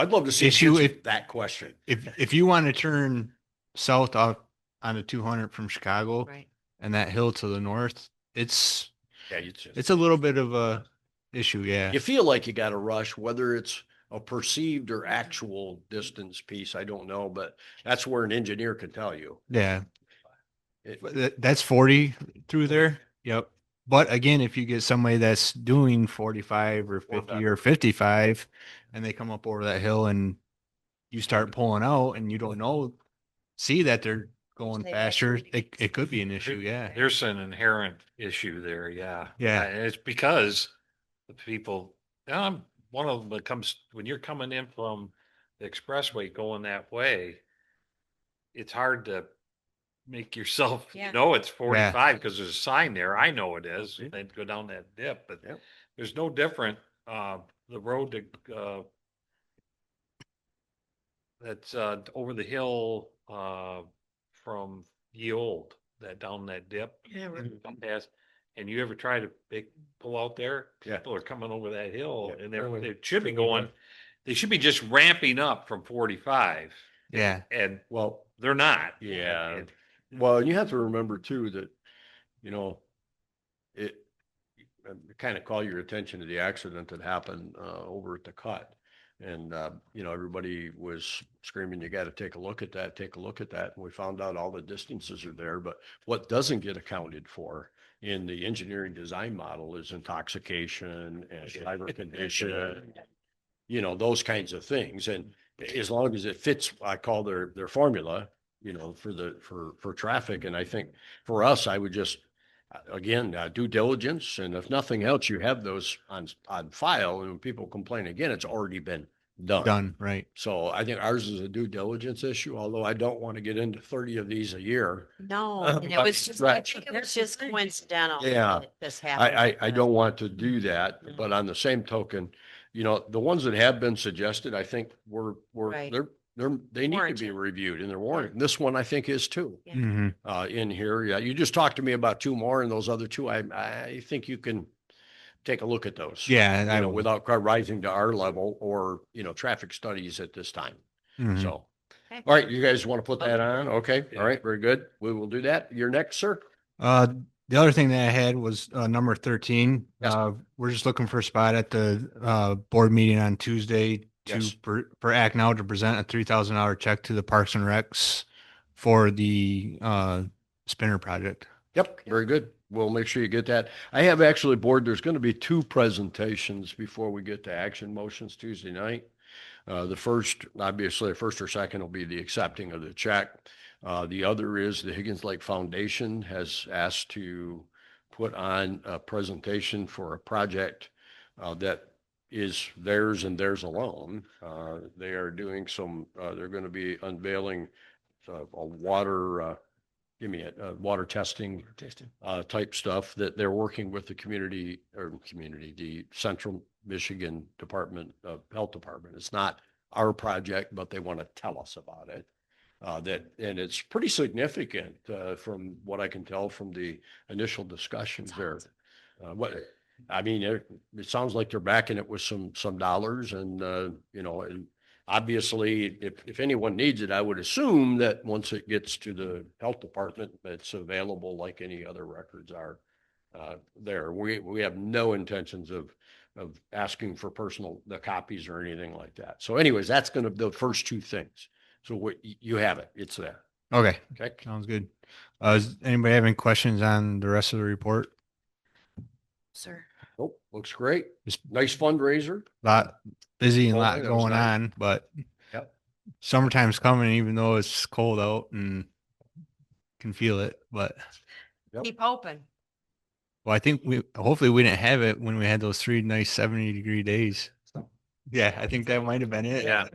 I'd love to see Issue answer if- that question. if you want to turn south off on the 200 from Chicago Right. and that hill to the north, it's Yeah, it's a little bit of a issue. Yeah. you feel like you got to rush, whether it's a perceived or actual distance piece. I don't know, but that's where an engineer can tell you. Yeah. It- But that's 40 through there. Yep. But again, if you get somebody that's doing 45 or 50 or 55 and they come up over that hill and you start pulling out and you don't see that they're going They faster, actually- it could be an issue. Yeah. There's an inherent issue there, yeah. Yeah. And it's because the people, one of them that comes, when you're coming in from the expressway going that way, it's hard to make yourself, Yeah. it's 45 because there's a sign there. I know it is. They go down that dip, but Yep. there's no different. The road that's over the hill from Ye Old, that down that dip. Yeah, Come past, and you ever try to pull out there? Yeah. People are coming over that hill Yeah. and they should be going, they should be just ramping up from 45 Yeah. and Well, they're not. yeah. And- Well, and you have to remember too that, you know, it kind of call your attention to the accident that happened over at the cut. And, everybody was screaming, you got to take a look at that, take a look at that. And we found out all the distances are there, but what doesn't get accounted for in the engineering design model is intoxication and driver condition, those kinds of things. And as long as it fits, I call their formula, for traffic. And I think for us, I would just, again, due diligence. And if nothing else, you have those on file. And when people complain again, it's already been done. Done. Right. So I think ours is a due diligence issue, although I don't want to get into 30 of these a year. No, and it But- was just, I right. think it was just coincidental. Yeah. that This happened. I don't want to do that, No. but on the same token, the ones that have been suggested, I think Right. they need to be Warranted. reviewed and they're warranted. This one I think is too. Yeah. Mm-hmm. In here. Yeah, you just talked to me about two more and those other two, I think you can take a look at those. Yeah. I will. Without rising to our level or, traffic studies at this time. Mhm. So, Okay. all right, you guys want to put that on? Okay, all right, very good. We will do that. You're next, sir. The other thing that I had was number 13. Yes. We're just looking for a spot at the board meeting on Tuesday Yes. for Act Now to present a $3,000 check to the Parks and Recs for the spinner project. Yep, very good. We'll make sure you get that. I have actually, board, there's going to be two presentations before we get to action motions Tuesday night. The first, obviously, the first or second will be the accepting of the check. The other is the Higgins Lake Foundation has asked to put on a presentation for a project that is theirs and theirs alone. They are doing they're going to be unveiling a water, water testing type stuff that they're working with the Central Michigan Department of Health Department. It's not our project, but they want to tell us about it. And it's pretty significant from what I can tell from the initial discussions there. It sounds like they're backing it with some dollars and obviously if anyone needs it, I would assume that once it gets to the health department, it's available like any other records are there. We have no intentions of asking for the copies or anything like that. So anyways, that's going to be the first two things. So you have it, it's there. Okay. Okay. Sounds good. Does anybody have any questions on the rest of the report? Sir. Oh, looks great. Just Nice fundraiser. lot busy and Oh, lot that was going nice. on, but Yep. summertime's coming, even though it's cold out and can feel it. But Yep. Keep hoping. I think hopefully we didn't have it when we had those 3 nice 70-degree days. Yeah, I think that might have been it. Yeah.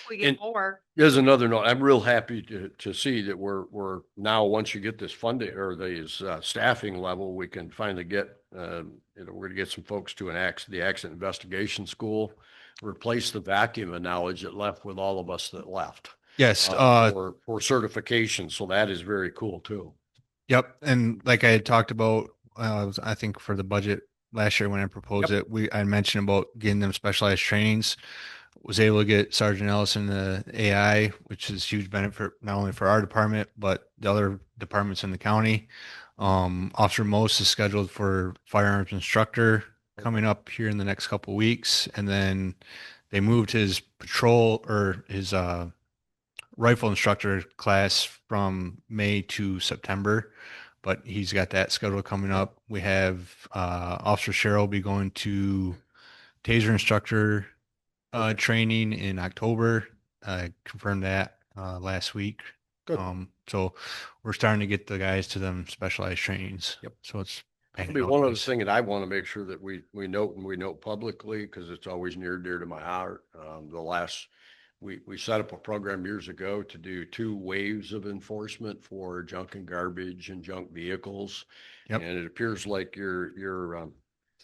We And- get more. There's another note. I'm real happy to see that we're now, once you get this funding or these staffing level, we can finally get, we're gonna get some folks to the accident investigation school, replace the vacuum of knowledge that left with all of us that left. Yes, For certification. So that is very cool too. yep. And like I had talked about, I think for the budget last year when I proposed it, I mentioned about getting them specialized trainings. Was able to get Sergeant Ellison the AI, which is huge benefit not only for our department, but the other departments in the county. Officer Most is scheduled for firearms instructor coming up here in the next couple weeks. And then they moved his patrol or his, rifle instructor class from May to September, but he's got that schedule coming up. We have Officer Cheryl be going to taser instructor training in October. I confirmed that last week. Good. So we're starting to get the guys to them specialized trainings. Yep. So it's That'll be one of the things that I want to make sure that we note and we note publicly, because it's always near and dear to my heart. We set up a program years ago to do 2 waves of enforcement for junk and garbage and junk vehicles. Yep. And it appears like you're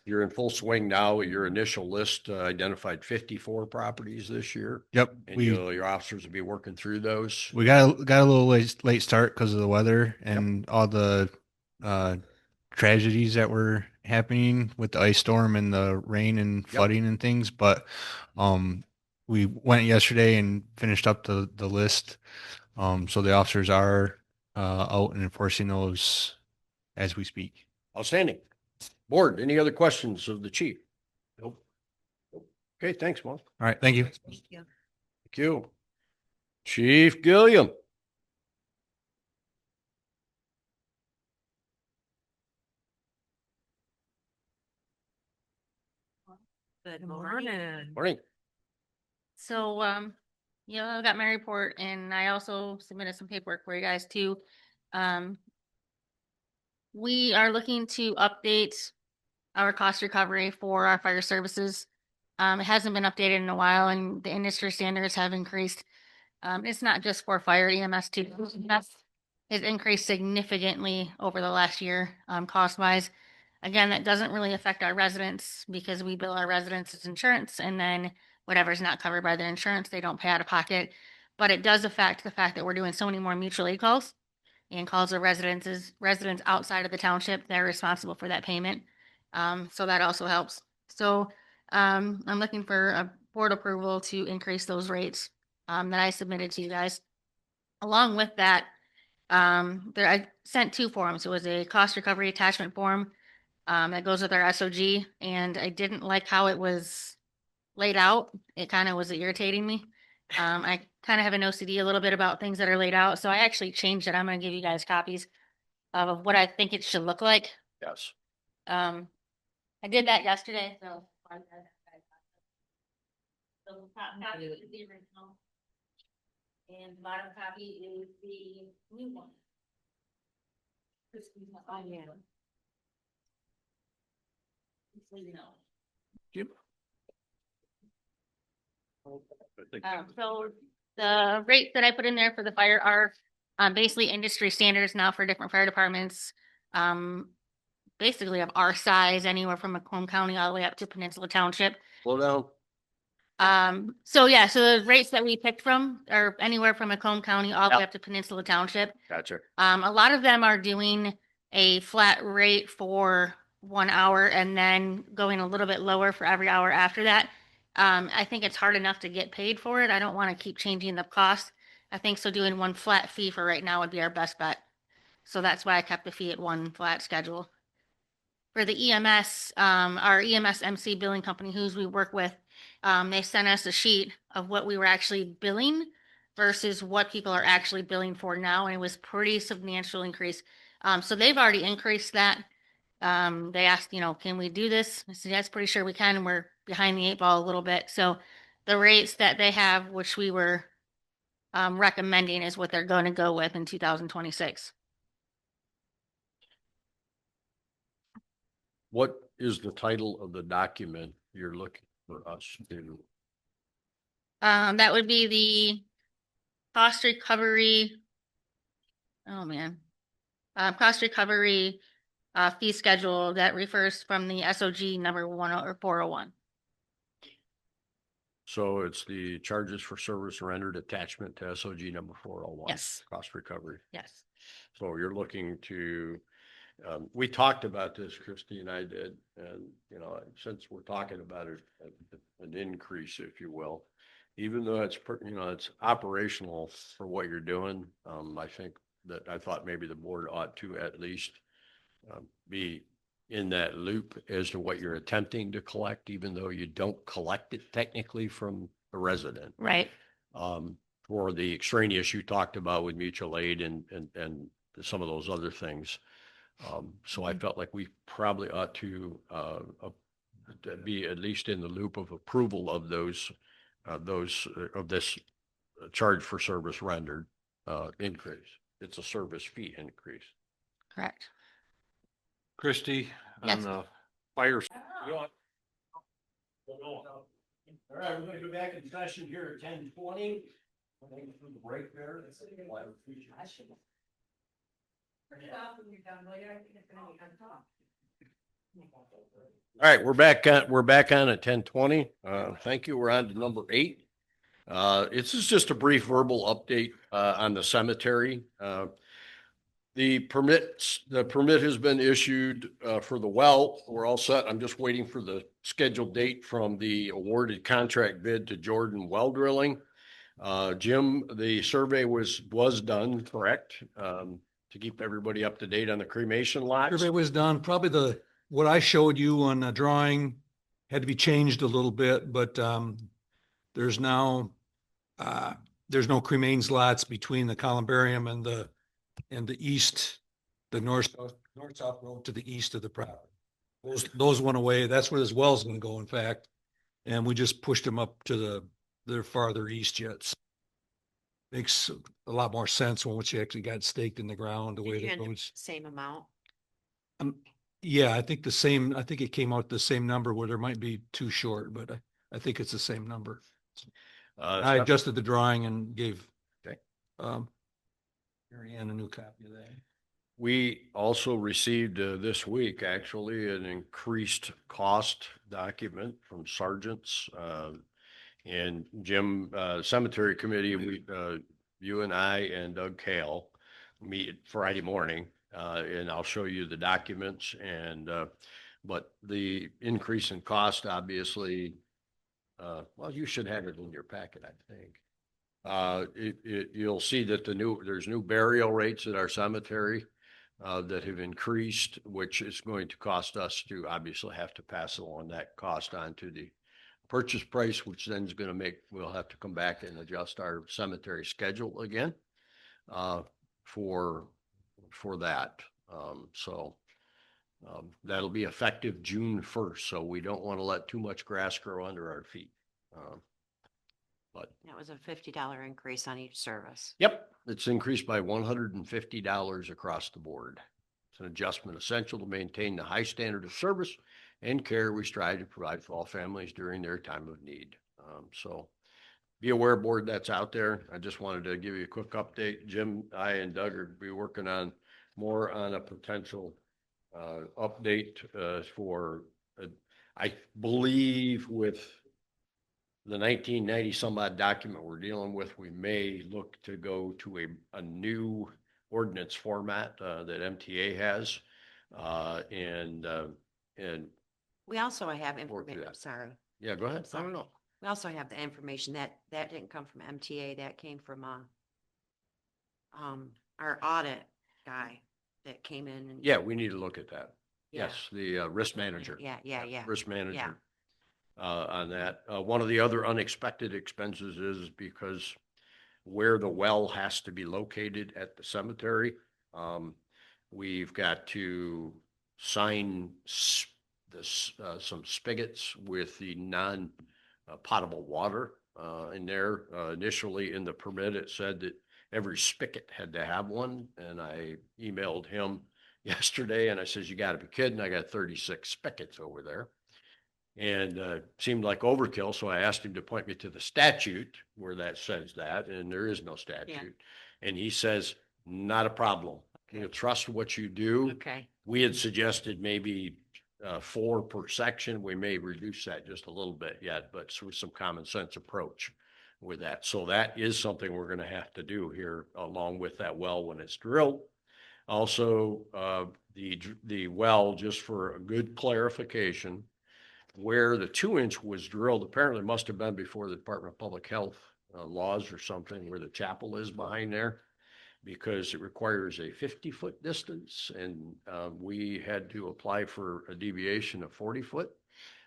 in full swing now. Your initial list identified 54 properties this year. Yep. And your officers will be working through those. We got a little late start because of the weather and all the tragedies that were happening with the ice storm and the rain and flooding and things. But we went yesterday and finished up the list. So the officers are out and enforcing those as we speak. Outstanding. Board, any other questions of the chief? Nope. Okay, thanks, Mo. All right. Thank you. Thank you. Thank you. Chief Gilliam. Good morning. Morning. So, I got my report and I also submitted some paperwork for you guys too. We are looking to update our cost recovery for our fire services. It hasn't been updated in a while and the industry standards have increased. It's not just for fire EMS too. EMS has increased significantly over the last year, cost wise. Again, that doesn't really affect our residents because we bill our residents as insurance and then whatever's not covered by their insurance, they don't pay out of pocket. But it does affect the fact that we're doing so many more mutual aid calls and calls of residents outside of the township. They're responsible for that payment. So that also helps. So I'm looking for a board approval to increase those rates that I submitted to you guys. Along with that, I sent 2 forms. It was a cost recovery attachment form that goes with our SOG, and I didn't like how it was laid out. It kind of was irritating me. I kind of have an OCD a little bit about things that are laid out, so I actually changed it. I'm going to give you guys copies of what I think it should look like. Yes. I did that yesterday, so. The top copy is the original. And the bottom copy is the new one. So the rates that I put in there for the fire are basically industry standards now for different fire departments. Basically of our size, anywhere from Macomb County all the way up to Peninsula Township. Slow down. So the rates that we picked from are anywhere from Macomb County all the way up to Peninsula Township. Gotcha. A lot of them are doing a flat rate for 1 hour and then going a little bit lower for every hour after that. I think it's hard enough to get paid for it. I don't want to keep changing the cost. I think so doing one flat fee for right now would be our best bet. So that's why I kept the fee at one flat schedule. For the EMS, our EMS MC billing company, who's we work with, they sent us a sheet of what we were actually billing versus what people are actually billing for now, and it was pretty substantial increase. So they've already increased that. They asked, can we do this? I said, yes, pretty sure we can. And we're behind the 8 ball a little bit. So the rates that they have, which we were recommending, is what they're going to go with in 2026. What is the title of the document you're looking for us to That would be the cost recovery. Oh, man. Cost recovery, fee schedule that refers from the SOG number 401. So it's the charges for service rendered attachment to SOG number 401. Yes. Cost recovery. Yes. So you're looking to, we talked about this, Christie and I did, and, you know, since we're talking about it, an increase, if you will, even though it's, you know, it's operational for what you're doing, I think that I thought maybe the board ought to at least be in that loop as to what you're attempting to collect, even though you don't collect it technically from the resident. Right. For the extraneous you talked about with mutual aid and some of those other things. So I felt like we probably ought to be at least in the loop of approval of this charge for service rendered increase. It's a service fee increase. Correct. Christie, Yes. on the fire. All right, we're gonna go back in session here at 10:20. Thank you for the break there. All right, we're back on at 10:20. Thank you. We're on to number 8. This is just a brief verbal update on the cemetery. The permit has been issued for the well. We're all set. I'm just waiting for the scheduled date from the awarded contract bid to Jordan Well Drilling. Jim, the survey was done, correct? To keep everybody up to date on the cremation lots. Survey was done, probably what I showed you on the drawing had to be changed a little bit, but there's now, there's no cremains lots between the columbarium and the east, the north-south road to the east of the property. Those went away. That's where this well's gonna go, in fact. And we just pushed them up to they're farther east yet. Makes a lot more sense once you actually got staked in the ground, the way that goes. Same amount. Yeah, I think it came out the same number where there might be two short, but I think it's the same number. I adjusted the drawing and gave, Okay. Mary Ann a new copy of that. We also received this week, actually, an increased cost document from sergeants. And Jim, cemetery committee, you and I and Doug Kale meet Friday morning, and I'll show you the documents but the increase in cost, obviously, well, you should have it in your packet, I think. You'll see that there's new burial rates at our cemetery that have increased, which is going to cost us to obviously have to pass along that cost on to the purchase price, which then is going to we'll have to come back and adjust our cemetery schedule again for that. That'll be effective June 1st. So we don't want to let too much grass grow under our feet. But That was a $50 increase on each service. yep, it's increased by $150 across the board. It's an adjustment essential to maintain the high standard of service and care we strive to provide for all families during their time of need. So be aware, board, that's out there. I just wanted to give you a quick update. Jim, I, and Doug are be working on more on a potential update for, I believe with the 1990 some odd document we're dealing with, we may look to go to a new ordinance format that MTA has. And We also have Work through information, that. sorry. yeah, go ahead. I Sorry. don't know. We also have the information that didn't come from MTA, that came from our audit guy that came in and. Yeah, we need to look at that. Yeah. Yes, the risk manager. Yeah. Risk manager. On that. One of the other unexpected expenses is because where the well has to be located at the cemetery, we've got to sign some spigots with the non-potable water in there. Initially in the permit, it said that every spigot had to have one, and I emailed him yesterday and I says, you gotta be kidding, I got 36 spigots over there. And seemed like overkill, so I asked him to point me to the statute where that says that, and there is no statute. And he says, not a problem. You know, trust what you do. Okay. We had suggested maybe 4 per section. We may reduce that just a little bit yet, but through some common sense approach with that. So that is something we're going to have to do here along with that well when it's drilled. Also, the well, just for a good clarification, where the 2-inch was drilled, apparently must have been before the Department of Public Health laws or something, where the chapel is behind there, because it requires a 50-foot distance, and we had to apply for a deviation of 40-foot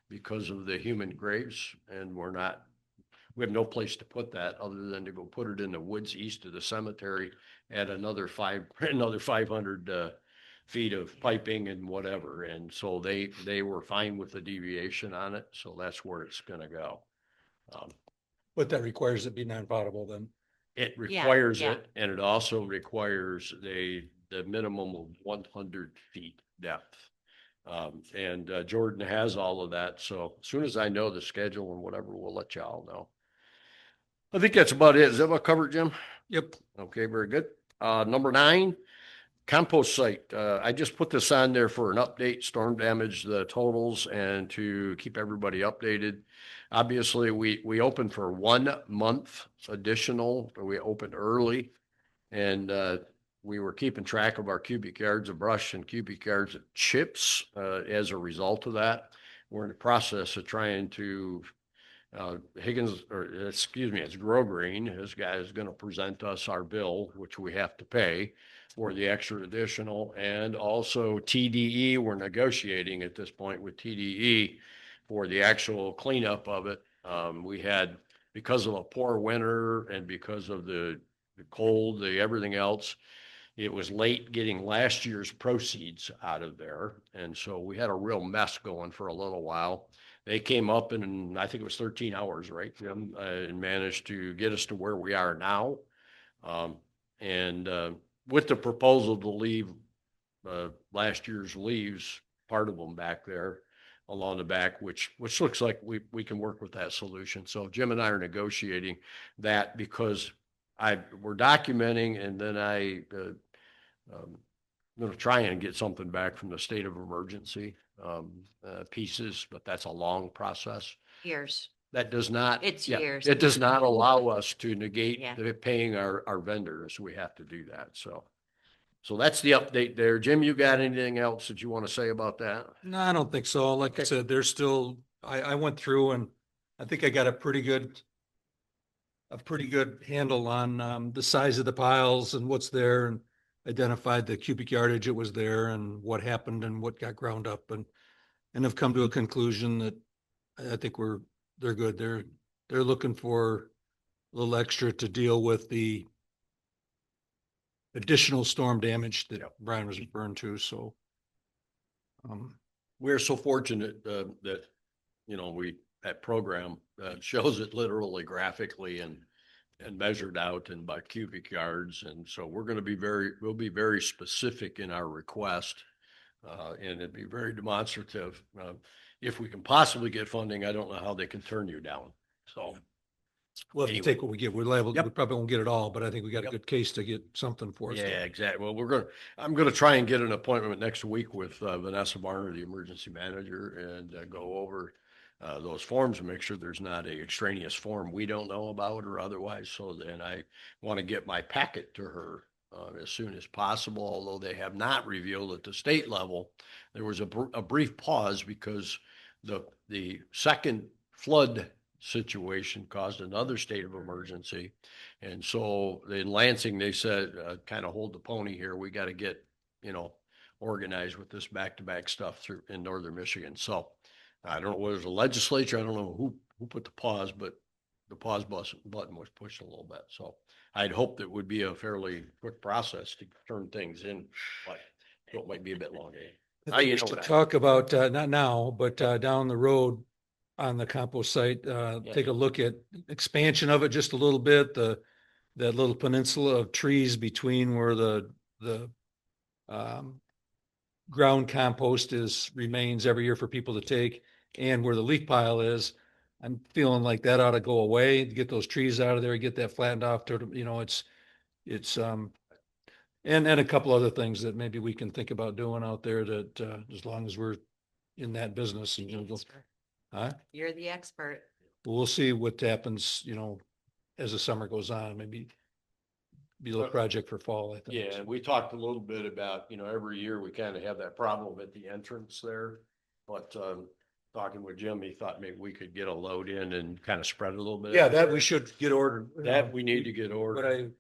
because of the human graves, and we have no place to put that other than to go put it in the woods east of the cemetery at another 500 feet of piping and whatever. And so they were fine with the deviation on it. So that's where it's gonna go. But that requires it be non-potable then. It Yeah, requires yeah. it, and it also requires the minimum of 100 feet depth. And Jordan has all of that. So as soon as I know the schedule and whatever, we'll let you all know. I think that's about it. Is that about covered, Jim? Yep. Okay, very good. Number 9, compost site. I just put this on there for an update, storm damage, the totals, and to keep everybody updated. Obviously, we opened for 1 month additional. We opened early, and we were keeping track of our cubic yards of brush and cubic yards of chips as a result of that. We're in the process of trying to it's Grow Green. This guy is going to present us our bill, which we have to pay for the extra additional, and also TDE. We're negotiating at this point with TDE for the actual cleanup of it. We had, because of a poor winter and because of the cold, everything else, it was late getting last year's proceeds out of there. And so we had a real mess going for a little while. They came up in, I think it was 13 hours, right, Jim, and managed to get us to where we are now. And with the proposal to leave last year's leaves, part of them back there along the back, which looks like we can work with that solution. So Jim and I are negotiating that, because we're documenting, and then I'm going to try and get something back from the state of emergency pieces, but that's a long process. Years. That does not. It's yeah, years. It does not allow us to negate Yeah. paying our vendors. We have to do that. So that's the update there. Jim, you got anything else that you want to say about that? No, I don't think so. Like I said, there's still, I went through and I think I got a pretty good handle on the size of the piles and what's there, and identified the cubic yardage it was there and what happened and what got ground up, and have come to a conclusion that I think they're good. They're looking for a little extra to deal with the additional storm damage that Brian was referring to. So we're so fortunate that, that program shows it literally graphically and measured out and by cubic yards. And so we'll be very specific in our request, and it'd be very demonstrative. If we can possibly get funding, I don't know how they can turn you down. So we'll have to take what we get. We're liable. Yep. We probably won't get it all, but I think we got a good case to get something for us. Yeah, exactly. Well, I'm going to try and get an appointment next week with Vanessa Barner, the emergency manager, and go over those forms and make sure there's not a extraneous form we don't know about or otherwise. So then I want to get my packet to her as soon as possible, although they have not revealed at the state level. There was a brief pause because the second flood situation caused another state of emergency. And so in Lansing, they said, kind of hold the pony here. We got to get, organized with this back-to-back stuff through in Northern Michigan. So I don't know whether it was the legislature. I don't know who put the pause, but the pause button was pushed a little bit. So I'd hope that would be a fairly quick process to turn things in, but it might be a bit longer. I think we should talk about, not now, but down the road on the compost site, take a look at expansion of it just a little bit, that little peninsula of trees between where the ground compost remains every year for people to take, and where the leaf pile is, I'm feeling like that ought to go away, get those trees out of there, get that flattened off to, it's, and a couple other things that maybe we can think about doing out there that, as long as we're in that business and, huh? You're the expert. We'll see what happens, as the summer goes on, maybe be a little project for fall, I think. Yeah, and we talked a little bit about, every year we kind of have that problem at the entrance there. But talking with Jim, he thought maybe we could get a load in and kind of spread it a little bit. Yeah, that we should get ordered. That we need to get But ordered.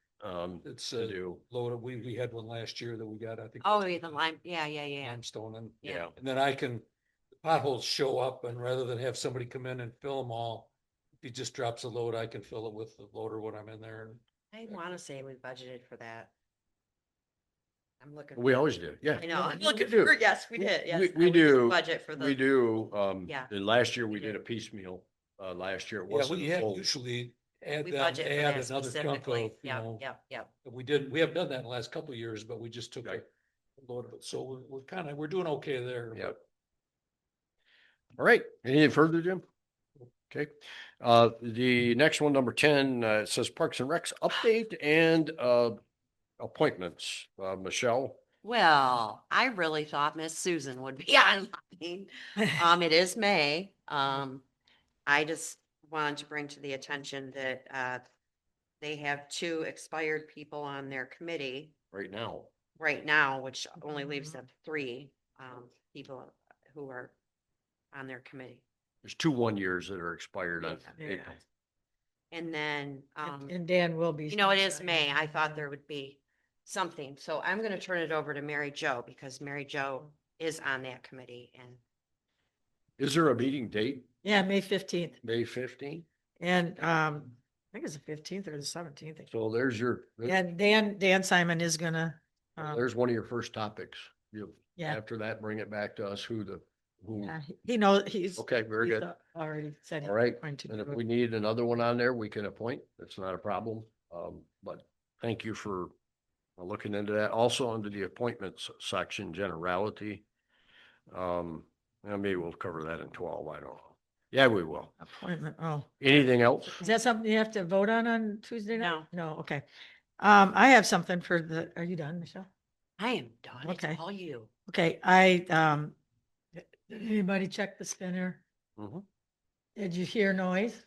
it's To do. loaded. We had one last year that we got, I think. Oh, yeah, the lime, yeah. Limestone and, Yeah. and then potholes show up and rather than have somebody come in and fill them all, if he just drops a load, I can fill it with the loader when I'm in there. I want to say we budgeted for that. I'm looking. We always do, yeah. I know. I'm We looking do. for, yes, we did. Yes. We I would do. Budget for the. We do, Yeah. and last year we We did did. a piecemeal, last year. It Yeah, wasn't we have full. usually add We that, budget for add that another chunk specifically. of, Yep. we haven't done that in the last couple of years, but we just took a Right. load of it. So we're doing okay there. Yep. All right, anything further, Jim? Okay, the next one, number 10, it says Parks and Recs update and, appointments, Michelle. Well, I really thought Miss Susan would be online. It is May. I just wanted to bring to the attention that, they have 2 expired people on their committee Right now. right now, which only leaves them 3, people who are on their committee. There's 2 1 years that are expired on Yeah. April. And then, And Dan will be. it is May. I thought there would be something. So I'm going to turn it over to Mary Jo because Mary Jo is on that committee and Is there a meeting date, Yeah, May 15th. May 15th? And, I think it's the 15th or the 17th. So there's And Dan Simon is gonna, there's one of your first topics. You, yeah, after that, bring it back to us, who. yeah, he knows, he's. Okay, very he's, good. Already said. All right, he's going to and if do it. we need another one on there, we can appoint. That's not a problem. But thank you for looking into that. Also under the appointments section, generality. Maybe we'll cover that in 12. I don't know. Yeah, we will. Appointment, oh. Anything else? Is that something you have to vote on Tuesday night? No. No, okay. I have something for are you done, Michelle? I am done. Okay. It's all you. Okay, did anybody check the spinner? Mhm. Did you hear noise?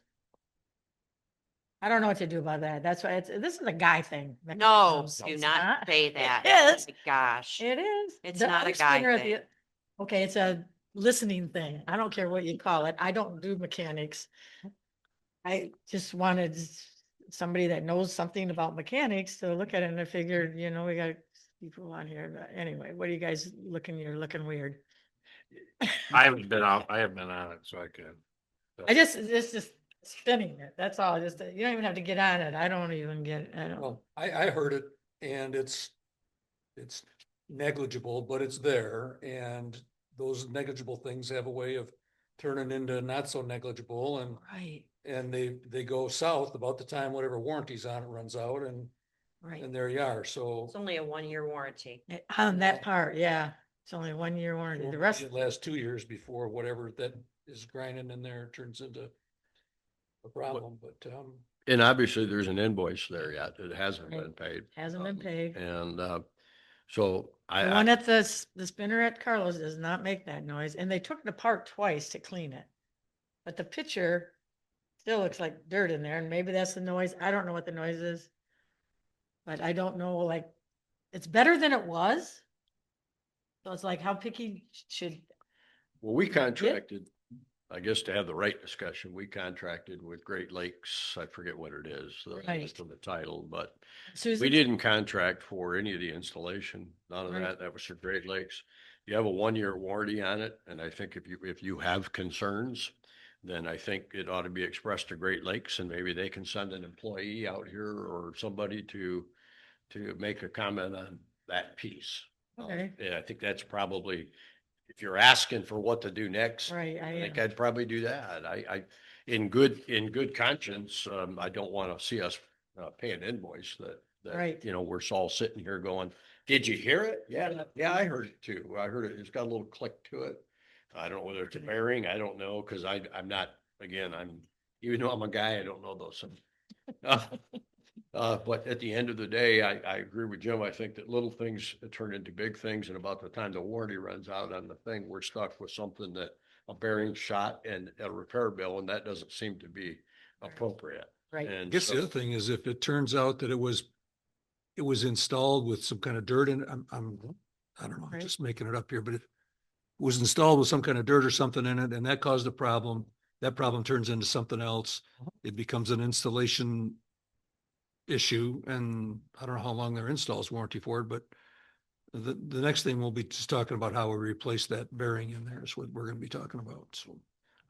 I don't know what to do about that. That's why this is a guy thing. No, do It's not say that. It is. Oh my gosh. It is. It's The not a other guy spinner at thing. Okay, it's a listening thing. I don't care what you call it. I don't do mechanics. I just wanted somebody that knows something about mechanics to look at it and I figured, we got people on here. But anyway, what are you guys looking? You're looking weird. I haven't been on it, so I could. It's just spinning it. That's all. You don't even have to get on it. I don't even get, I don't. Well, I heard it and it's negligible, but it's there. And those negligible things have a way of turning into not so negligible Right, and they go south about the time whatever warranties on it runs out right. and there you are. So It's only a 1-year warranty. On that part, yeah. It's only 1 year warranty. The rest, it lasts 2 years before whatever that is grinding in there turns into a problem, but, And obviously there's an invoice there yet. It hasn't been paid. hasn't been paid. And, so The one at the spinner at Carlos does not make that noise, and they took it apart twice to clean it. But the picture still looks like dirt in there, and maybe that's the noise. I don't know what the noise is. But I don't know, it's better than it was. So it's like, how picky should, Well, we contracted, I guess to have the right discussion, we contracted with Great Lakes. I forget what it is, the Right. rest of the title, but Susan? we didn't contract for any of the installation. None of Right. that. That was for Great Lakes. You have a 1 year warranty on it. And I think if you have concerns, then I think it ought to be expressed to Great Lakes and maybe they can send an employee out here or somebody to make a comment on that piece. Okay. Yeah, I think that's probably, if you're asking for what to do next, Right, I think I'd probably do that. In good conscience, I don't want to see us pay an invoice that, Right. we're all sitting here going, did you hear it? Yeah, I heard it too. I heard it. It's got a little click to it. I don't know whether it's a bearing, I don't know, because I'm not, again, even though I'm a guy, I don't know those things. But at the end of the day, I agree with Jim. I think that little things turn into big things, and about the time the warranty runs out on the thing, we're stuck with something that a bearing shot and a repair bill, and that doesn't seem to be appropriate. Right. I And guess the so, other thing is if it turns out that it was installed with some kind of dirt in it, I don't know, I'm Right. just making it up here, but if it was installed with some kind of dirt or something in it and that caused a problem, that problem turns into something else. It becomes an installation issue, and I don't know how long their install is warranty for it, but the next thing we'll be just talking about how we replace that bearing in there is what we're gonna be talking about. So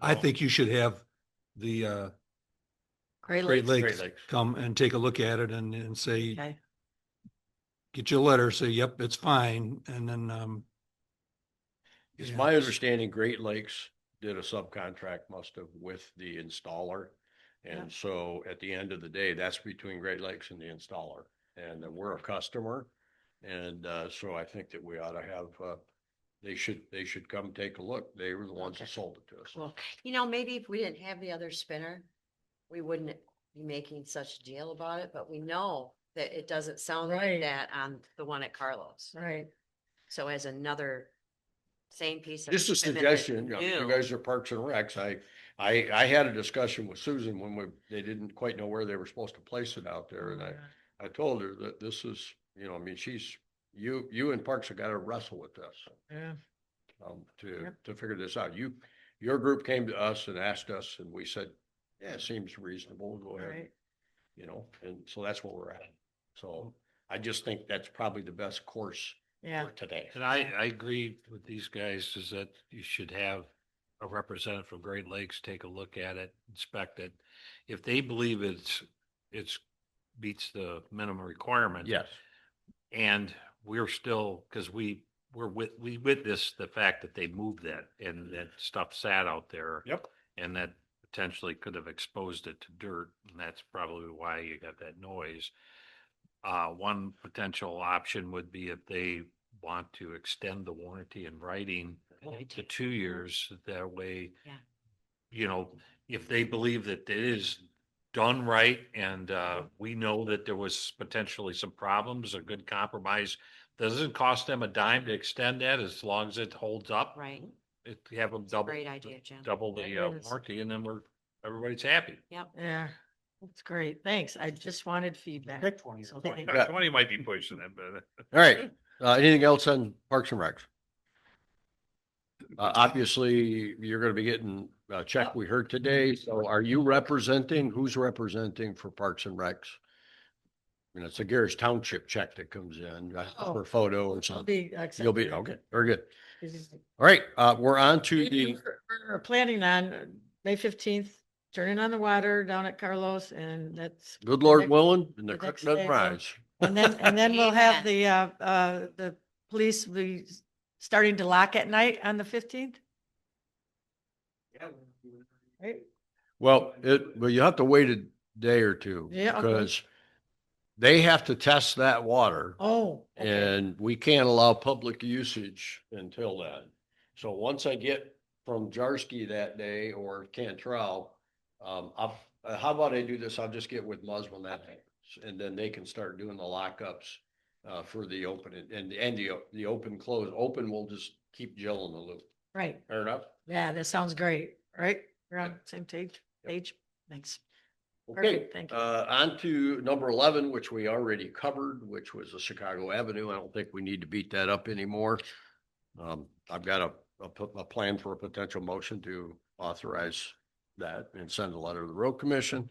I think you should have the Great Great Lakes. Lakes Lakes. come and take a look at it and say, Okay. get you a letter, say, yep, it's fine, and then it's yeah. my understanding Great Lakes did a subcontract must have with the installer. Yeah. And so at the end of the day, that's between Great Lakes and the installer, and then we're a customer. And so I think that we ought to have, they should come take a look. They were the ones that Okay. sold it to us. Well, you know, maybe if we didn't have the other spinner, we wouldn't be making such a deal about it, but we know that it doesn't sound Right. like that on the one at Carlos. Right. So as another same piece of. Just a equipment that's suggestion, you know, you new. guys are Parks and Recs. I had a discussion with Susan when they didn't quite know where they were supposed to place it out there. And I told her that this is, you know, I mean, you and Parks have got to wrestle with this. Yeah. To figure this out. Your group came to us and asked us, and we said, yeah, it seems reasonable. Go ahead. Right. You know, and so that's where we're at. So I just think that's probably the best course Yeah. for today. And I agree with these guys is that you should have a representative from Great Lakes take a look at it, inspect it. If they believe it's meets the minimum requirement. Yes. And we're still, because we witnessed the fact that they moved that and that stuff sat out there. Yep. And that potentially could have exposed it to dirt, and that's probably why you got that noise. One potential option would be if they want to extend the warranty in writing to 2 years, that way. Yeah. You know, if they believe that it is done right and we know that there was potentially some problems, a good compromise, doesn't cost them a dime to extend that as long as it holds up. Right. Have them double, Great idea, Jim. double the It is. warranty, and then everybody's happy. Yep. Yeah. That's great. Thanks. I just wanted feedback. So thank you. Yeah. 20 might be pushing it, but. All right. Anything else on Parks and Recs? Obviously, you're going to be getting a check we heard today. So are you representing, who's representing for Parks and Recs? You know, it's a Gerrish Township check that comes in for a photo or I'll something. be You'll be, accepting. okay, very good. This is- All right, we're on to the, We're planning on May 15th, turning on the water down at Carlos, and that's. good Lord next- willing, and the the creek next doesn't day, rise. And then we'll have the police be starting to lock at night on the 15th. Right? Well, you have to wait a day or two. Yeah, okay. Because they have to test that water. Oh, okay. And we can't allow public usage until then. So once I get from Jarsky that day or Cantrell, how about I do this? I'll just get with Muslim that day, and then they can start doing the lockups for the open and the open close. Open will just keep Jill in the loop. Right. Fair enough? Yeah, that sounds great. Right? We're on the same page. Thanks. Okay, Perfect, thank you. on to number 11, which we already covered, which was the Chicago Avenue. I don't think we need to beat that up anymore. I've got a plan for a potential motion to authorize that and send a letter to the road commission.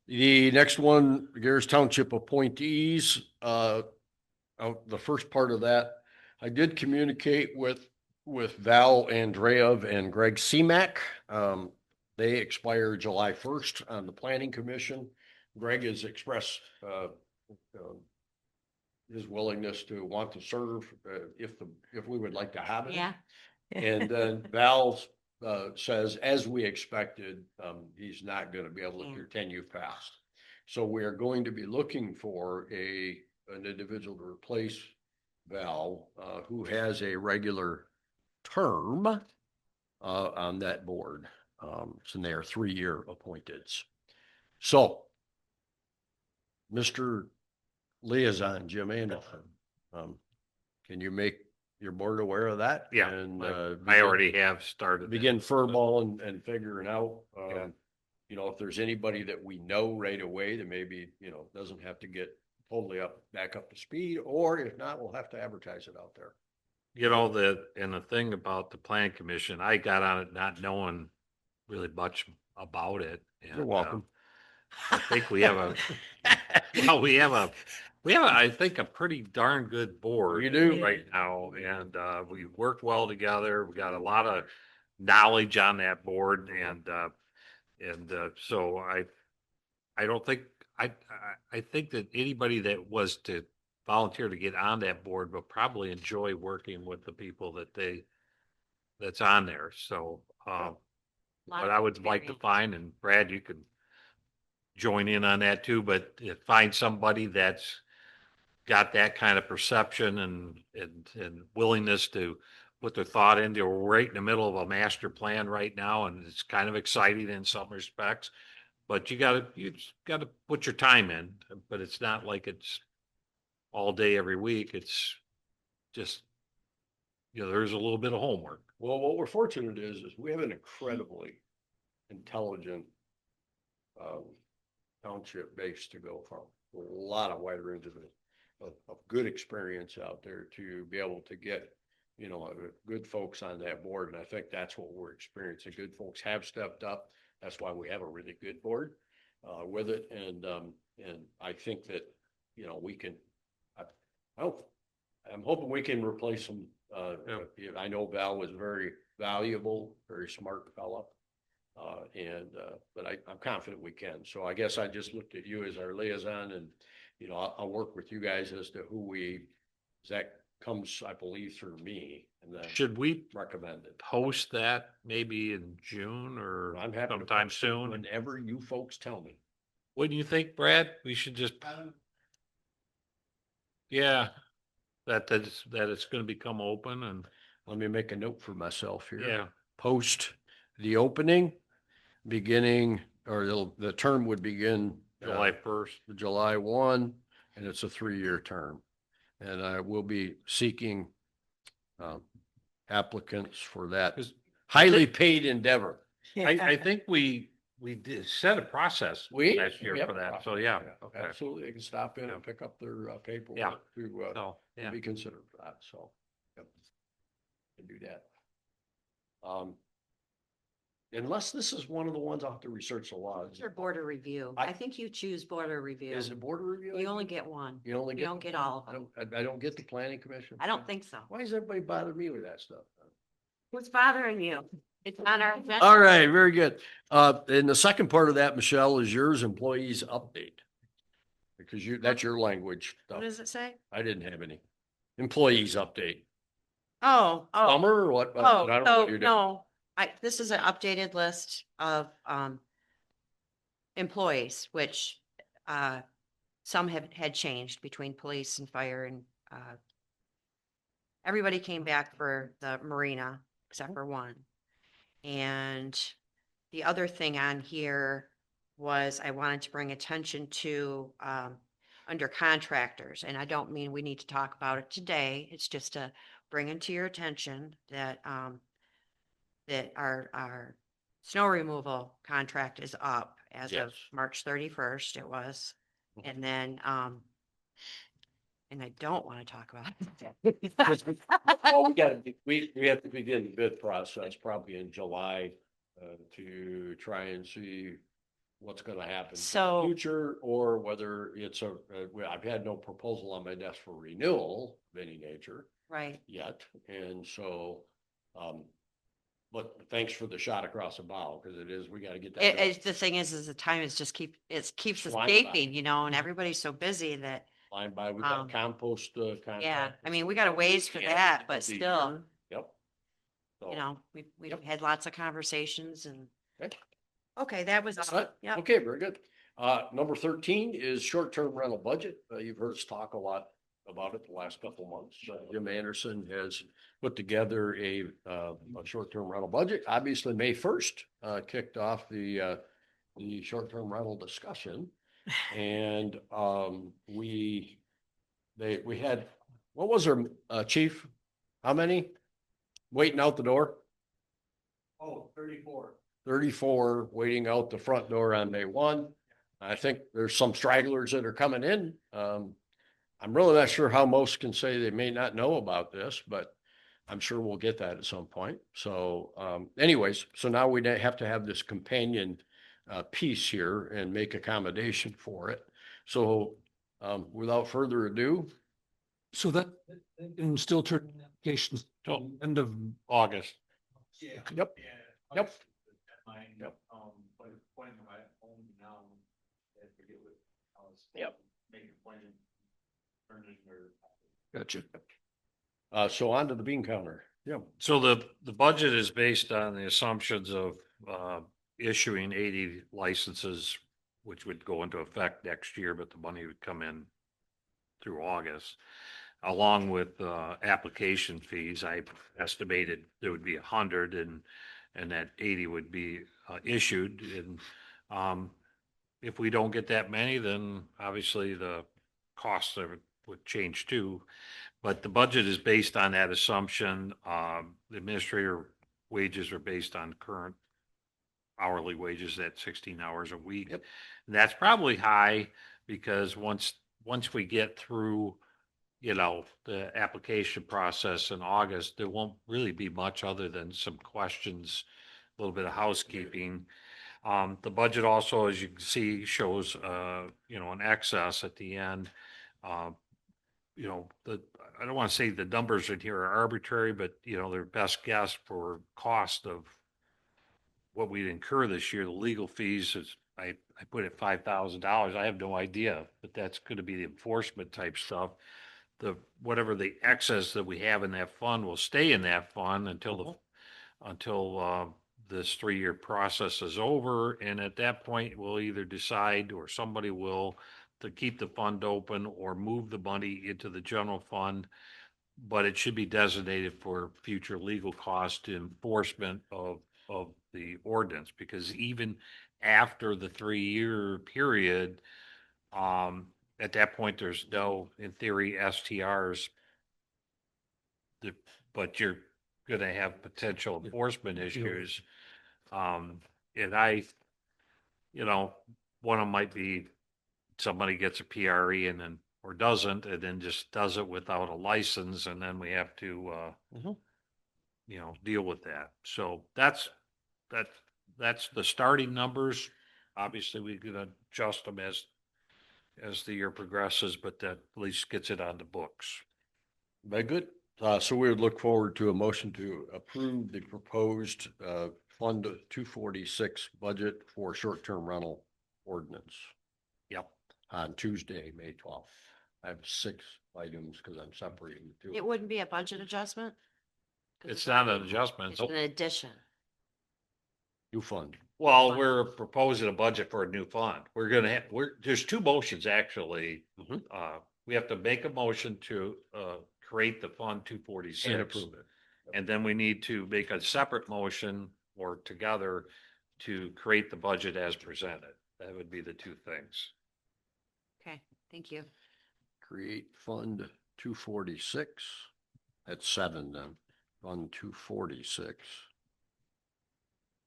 The next one, Gerrish Township appointees, the first part of that, I did communicate with Val Andreev and Greg Seemack. They expire July 1st on the planning commission. Greg has expressed his willingness to want to serve if we would like to have it. Yeah. And then Val says, as we expected, he's not going to be able to, your 10 you've passed. So we are going to be looking for an individual to replace Val, who has a regular term. on that board. So they are 3-year appointeds. So, Mr. Liaison, Jim Anderson, can you make your board aware of that? Yeah, And, I already have started. begin furball and figuring out, Yeah. you know, if there's anybody that we know right away that maybe, you know, doesn't have to get totally back up to speed, or if not, we'll have to advertise it out there. You know, and the thing about the plan commission, I got on it not knowing really much about it. You're and, welcome. I think we have well, we have I think, a pretty darn good board. You do. Right now, and, we work well together. We got a lot of knowledge on that board, and, so I don't think, I think that anybody that was to volunteer to get on that board will probably enjoy working with the people that's on there. So, Lot but of I would like to experience. find, and Brad, you could join in on that too, but find somebody that's got that kind of perception and willingness to put their thought into. We're right in the middle of a master plan right now, and it's kind of exciting in some respects. But you just gotta put your time in, but it's not like it's all day every week. It's just, there's a little bit of homework. Well, what we're fortunate is we have an incredibly intelligent township base to go from. A lot of wide range of good experience out there to be able to get, you know, good folks on that board. And I think that's what we're experiencing. Good folks have stepped up. That's why we have a really good board with it. And I think that, you know, we can, I'm hoping we can replace them. I know Val was very valuable, very smart fella. But I'm confident we can. So I guess I just looked at you as our liaison, and, you know, I'll work with you guys as to that comes, I believe, through me, and then Should we recommend it. post that maybe in June or I'm happy to sometime post it soon? whenever you folks tell me. What do you think, Brad? We should just, yeah, that it's going to become open, and Let me make a note for myself here. yeah, Post the opening beginning, or the term would begin July 1st. July 1, and it's a 3-year term. And I will be seeking applicants for that highly paid endeavor. I think we did set a process last year Yep. for that. So yeah, okay. Absolutely. They can stop in and pick up their paperwork Yeah. to So, yeah. be considered for that. So, yep. Can do that. Unless this is one of the ones I'll have to research a lot. It's your border review. I- I think you choose border review. Is it border review? You only get one. You only You get. don't get all of I them. don't, I don't get the planning commission? I don't think so. Why does everybody bother me with that stuff? What's bothering you? It's on our agenda. All right, very good. And the second part of that, Michelle, is yours employees update. Because that's your language What stuff. does it say? I didn't have any. Employees update. Oh. Summer or what? I Oh, don't know so what you're doing. no, this is an updated list of, employees, which, some had changed between police and fire, and, everybody came back for the marina except for one. And the other thing on here was I wanted to bring attention to, under contractors, and I don't mean we need to talk about it today. It's just to bring it to your attention that, that our snow removal contract is up as of Yes. March 31st, it was. And then, and I don't want to talk about it. Well, we have to begin the bid process probably in July to try and see what's going to happen in the So- future, or whether it's well, I've had no proposal on my desk for renewal of any nature Right. yet. And so, but thanks for the shot across the bow, because we got to get that. done. The thing is the time is just keeps Flying by. escaping, you know, and everybody's so busy that, Flying by, we got compost contract. yeah, I mean, we got a ways for Yeah, that, but of the still, year. Yep. So, you know, we've Yep. had lots of conversations and, Okay. okay, that was, That's it? yeah. Okay, very good. Number 13 is short-term rental budget. You've heard us talk a lot about it the last couple of months. Jim Anderson has put together a short-term rental budget. Obviously, May 1st kicked off the short-term rental discussion. And we had, what was our chief? How many waiting out the door? Oh, 34. 34 waiting out the front door on May 1. I think there's some stragglers that are coming in. I'm really not sure how most can say they may not know about this, but I'm sure we'll get that at some point. So anyways, so now we have to have this companion piece here and make accommodation for it. So without further ado. So that, and still turn applications till end of August. Yep. Yep. Yep. Yep. Gotcha. So on to the bean counter. Yeah. So the budget is based on the assumptions of issuing 80 licenses, which would go into effect next year, but the money would come in through August, along with application fees. I estimated there would be 100 and that 80 would be issued. And if we don't get that many, then obviously the costs would change too. But the budget is based on that assumption. The administrator wages are based on current hourly wages at 16 hours a week. Yep. And that's probably high because once we get through, the application process in August, there won't really be much other than some questions, a little bit of housekeeping. The budget also, as you can see, shows, an excess at the end. I don't want to say the numbers in here are arbitrary, but their best guess for cost of what we'd incur this year. The legal fees is, I put it $5,000. I have no idea, but that's going to be the enforcement type stuff. Whatever the excess that we have in that fund will stay in that fund until this 3-year process is over. And at that point, we'll either decide, or somebody will, to keep the fund open or move the money into the general fund. But it should be designated for future legal costs to enforcement of the ordinance, because even after the 3-year period, at that point, there's no, in theory, STRs, but you're going to have potential enforcement issues. And one of them might be somebody gets a PRE and then, or doesn't, and then just does it without a license. And then we have to, deal with that. So that's the starting numbers. Obviously we can adjust them as the year progresses, but that at least gets it on the books. Very good. So we would look forward to a motion to approve the proposed Fund 246 budget for short-term rental ordinance. Yep. On Tuesday, May 12th. I have 6 items because I'm separating the 2. It wouldn't be a budget adjustment? 'Cause It's not an adjustment. It's an addition. New fund. Well, we're proposing a budget for a new fund. There's 2 motions, actually. We have to make a motion to create the Fund 246. And approve it. And then we need to make a separate motion or together to create the budget as presented. That would be the 2 things. Okay, thank you. Create Fund 246. That's 7 then. Fund 246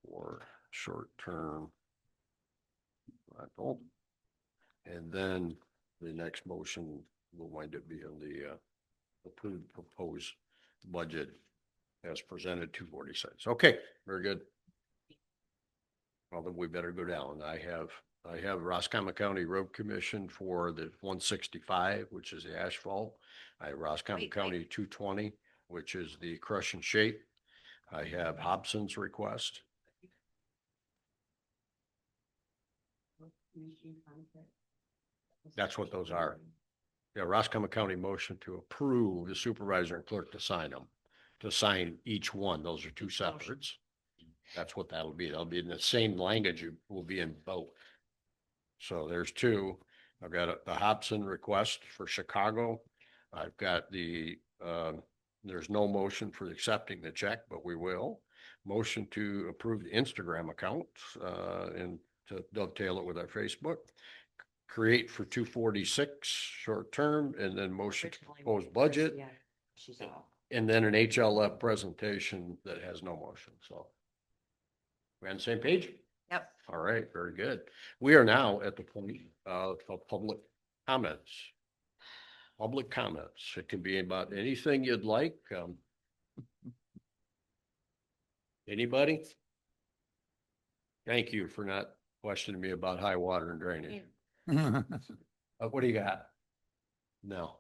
for short-term rental. And then the next motion will wind up being the approved proposed budget as presented 246. Okay, very good. Well, then we better go down. I have Roscommon County Road Commission for the 165, which is the asphalt. I have Roscommon County 220, which is the crush and shape. I have Hobson's request. That's what those are. Yeah, Roscommon County motion to approve the supervisor and clerk to sign them, to sign each one. Those are 2 separates. That's what that'll be. That'll be in the same language. It will be in both. So there's 2. I've got the Hobson request for Chicago. I've got there's no motion for accepting the check, but we will. Motion to approve the Instagram account, and to dovetail it with our Facebook. Create for 246 short term, and then motion to propose budget. Yeah, she's out. And then an HLF presentation that has no motion, so. We on the same page? Yep. All right, very good. We are now at the point of public comments. Public comments. It can be about anything you'd like. Anybody? Thank you for not questioning me about high water and drainage. What do you got? No.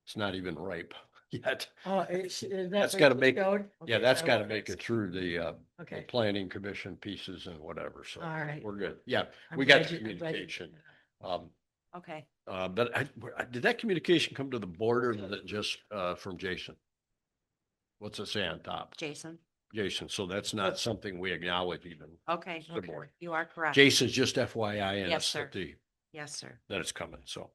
It's not even ripe yet. Oh, is that That's what gotta you make- showed? Yeah, Okay, that's I got to will- make it through the Okay, planning commission pieces and whatever, so. all right. We're good. Yeah, I'm we got glad the I'm glad you- communication. Okay. But did that communication come to the board, or was it just, from Jason? What's it say on top? Jason. Jason, so that's not something we acknowledge even. Okay. The board. You are correct. Jason's just FYI Yes, sir. that Yes, sir. it's coming, so.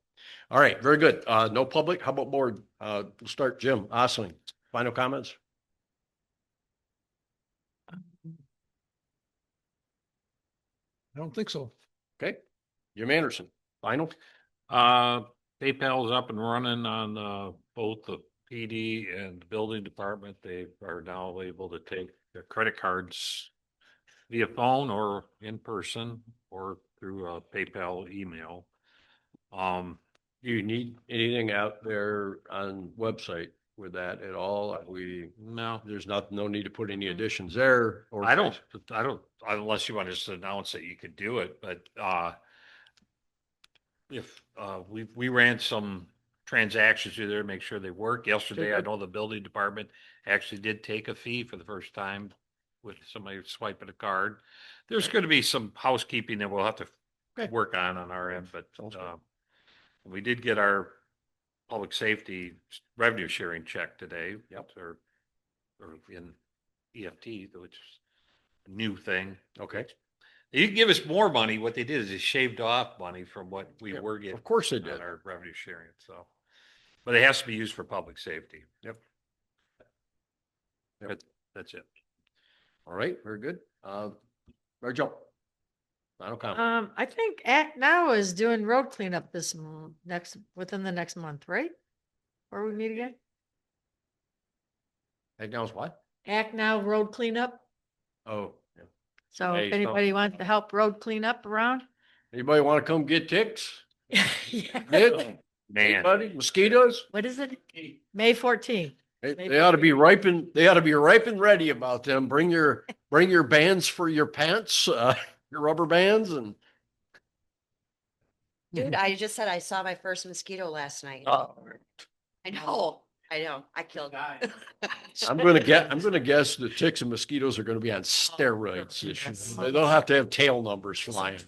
All right, very good. No public, how about board? We'll start, Jim Osling, final comments? I don't think so. Okay, Jim Anderson, final? PayPal's up and running on, both the PD and the building department. They are now able to take their credit cards via phone or in person or through a PayPal email. Do you need anything out there on website with that at all? No, There's no need to put any additions there or. I don't, unless you want to just announce that you could do it, but, if, we ran some transactions through there to make sure they work. Yesterday, I know the building department actually did take a fee for the first time with somebody swiping a card. There's going to be some housekeeping that we'll have to Okay. work on our end, but, Sounds good. we did get our public safety revenue sharing check today. Yep. Or in EFT, which is a new thing. Okay, They didn't give us more money. What they did is they shaved off money from what we Yeah, were getting. of course they on did. our revenue sharing, so. But it has to be used for public safety. Yep. That's it. All right, very good. Mary Jo. Final comment. I think Act Now is doing road cleanup within the next month, right? Or we meet again? Hey, now is what? Act Now Road Cleanup. Oh, yeah. So Hey, if so- anybody wants to help road cleanup around. Anybody want to come get ticks? Yeah. Kids? Man, Anybody? Mosquitoes? What is it? May 14th. They ought to be ripe and ready about them. Bring your bands for your pants, your rubber bands and. Dude, I just said I saw my first mosquito last night. Oh. I know. I killed. I'm gonna guess the ticks and mosquitoes are gonna be on steroids this year. They'll have to have tail numbers flying.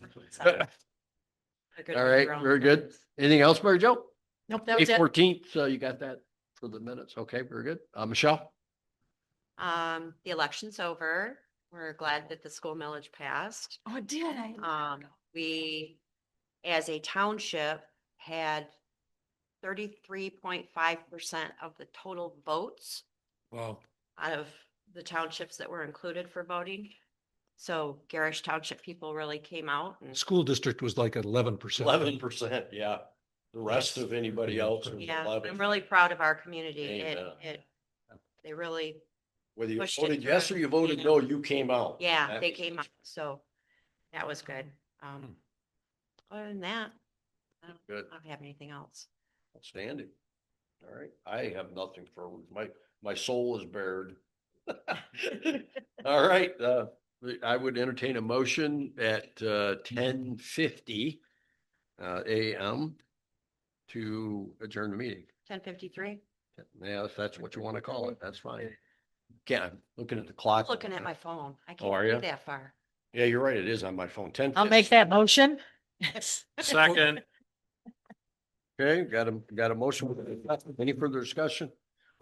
All right, very good. Anything else, Mary Jo? Nope, that May was it. 14th, so you got that for the minutes. Okay, very good. Michelle? The election's over. We're glad that the school millage passed. Oh, it did. We, as a township, had 33.5% of the total votes Wow. out of the townships that were included for voting. So Gerrish Township people really came out and, School district was like 11%. 11%, yeah. The rest of anybody else is yeah, 11. I'm really proud of our community. Amen. They really, Whether you pushed it voted yes or through, you voted you no, know. you came out. yeah, That they was- came out. So that was good. Other than that, Good. I don't have anything else. Outstanding. All right, I have nothing for, my soul is bared. All right, I would entertain a motion at 10:50 AM to adjourn the meeting. 10:53. Yeah, if that's what you want to call it, that's fine. Can't, I'm looking at the clock. Looking at my phone. I Oh, are can't ya? see that far. Yeah, you're right, it is on my phone. 10. I'll make that motion. Yes. second, Okay, got a motion. Any further discussion?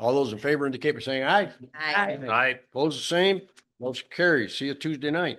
All those in favor indicate by saying aye. I I Opposed, the same. Motion carries. See you Tuesday night.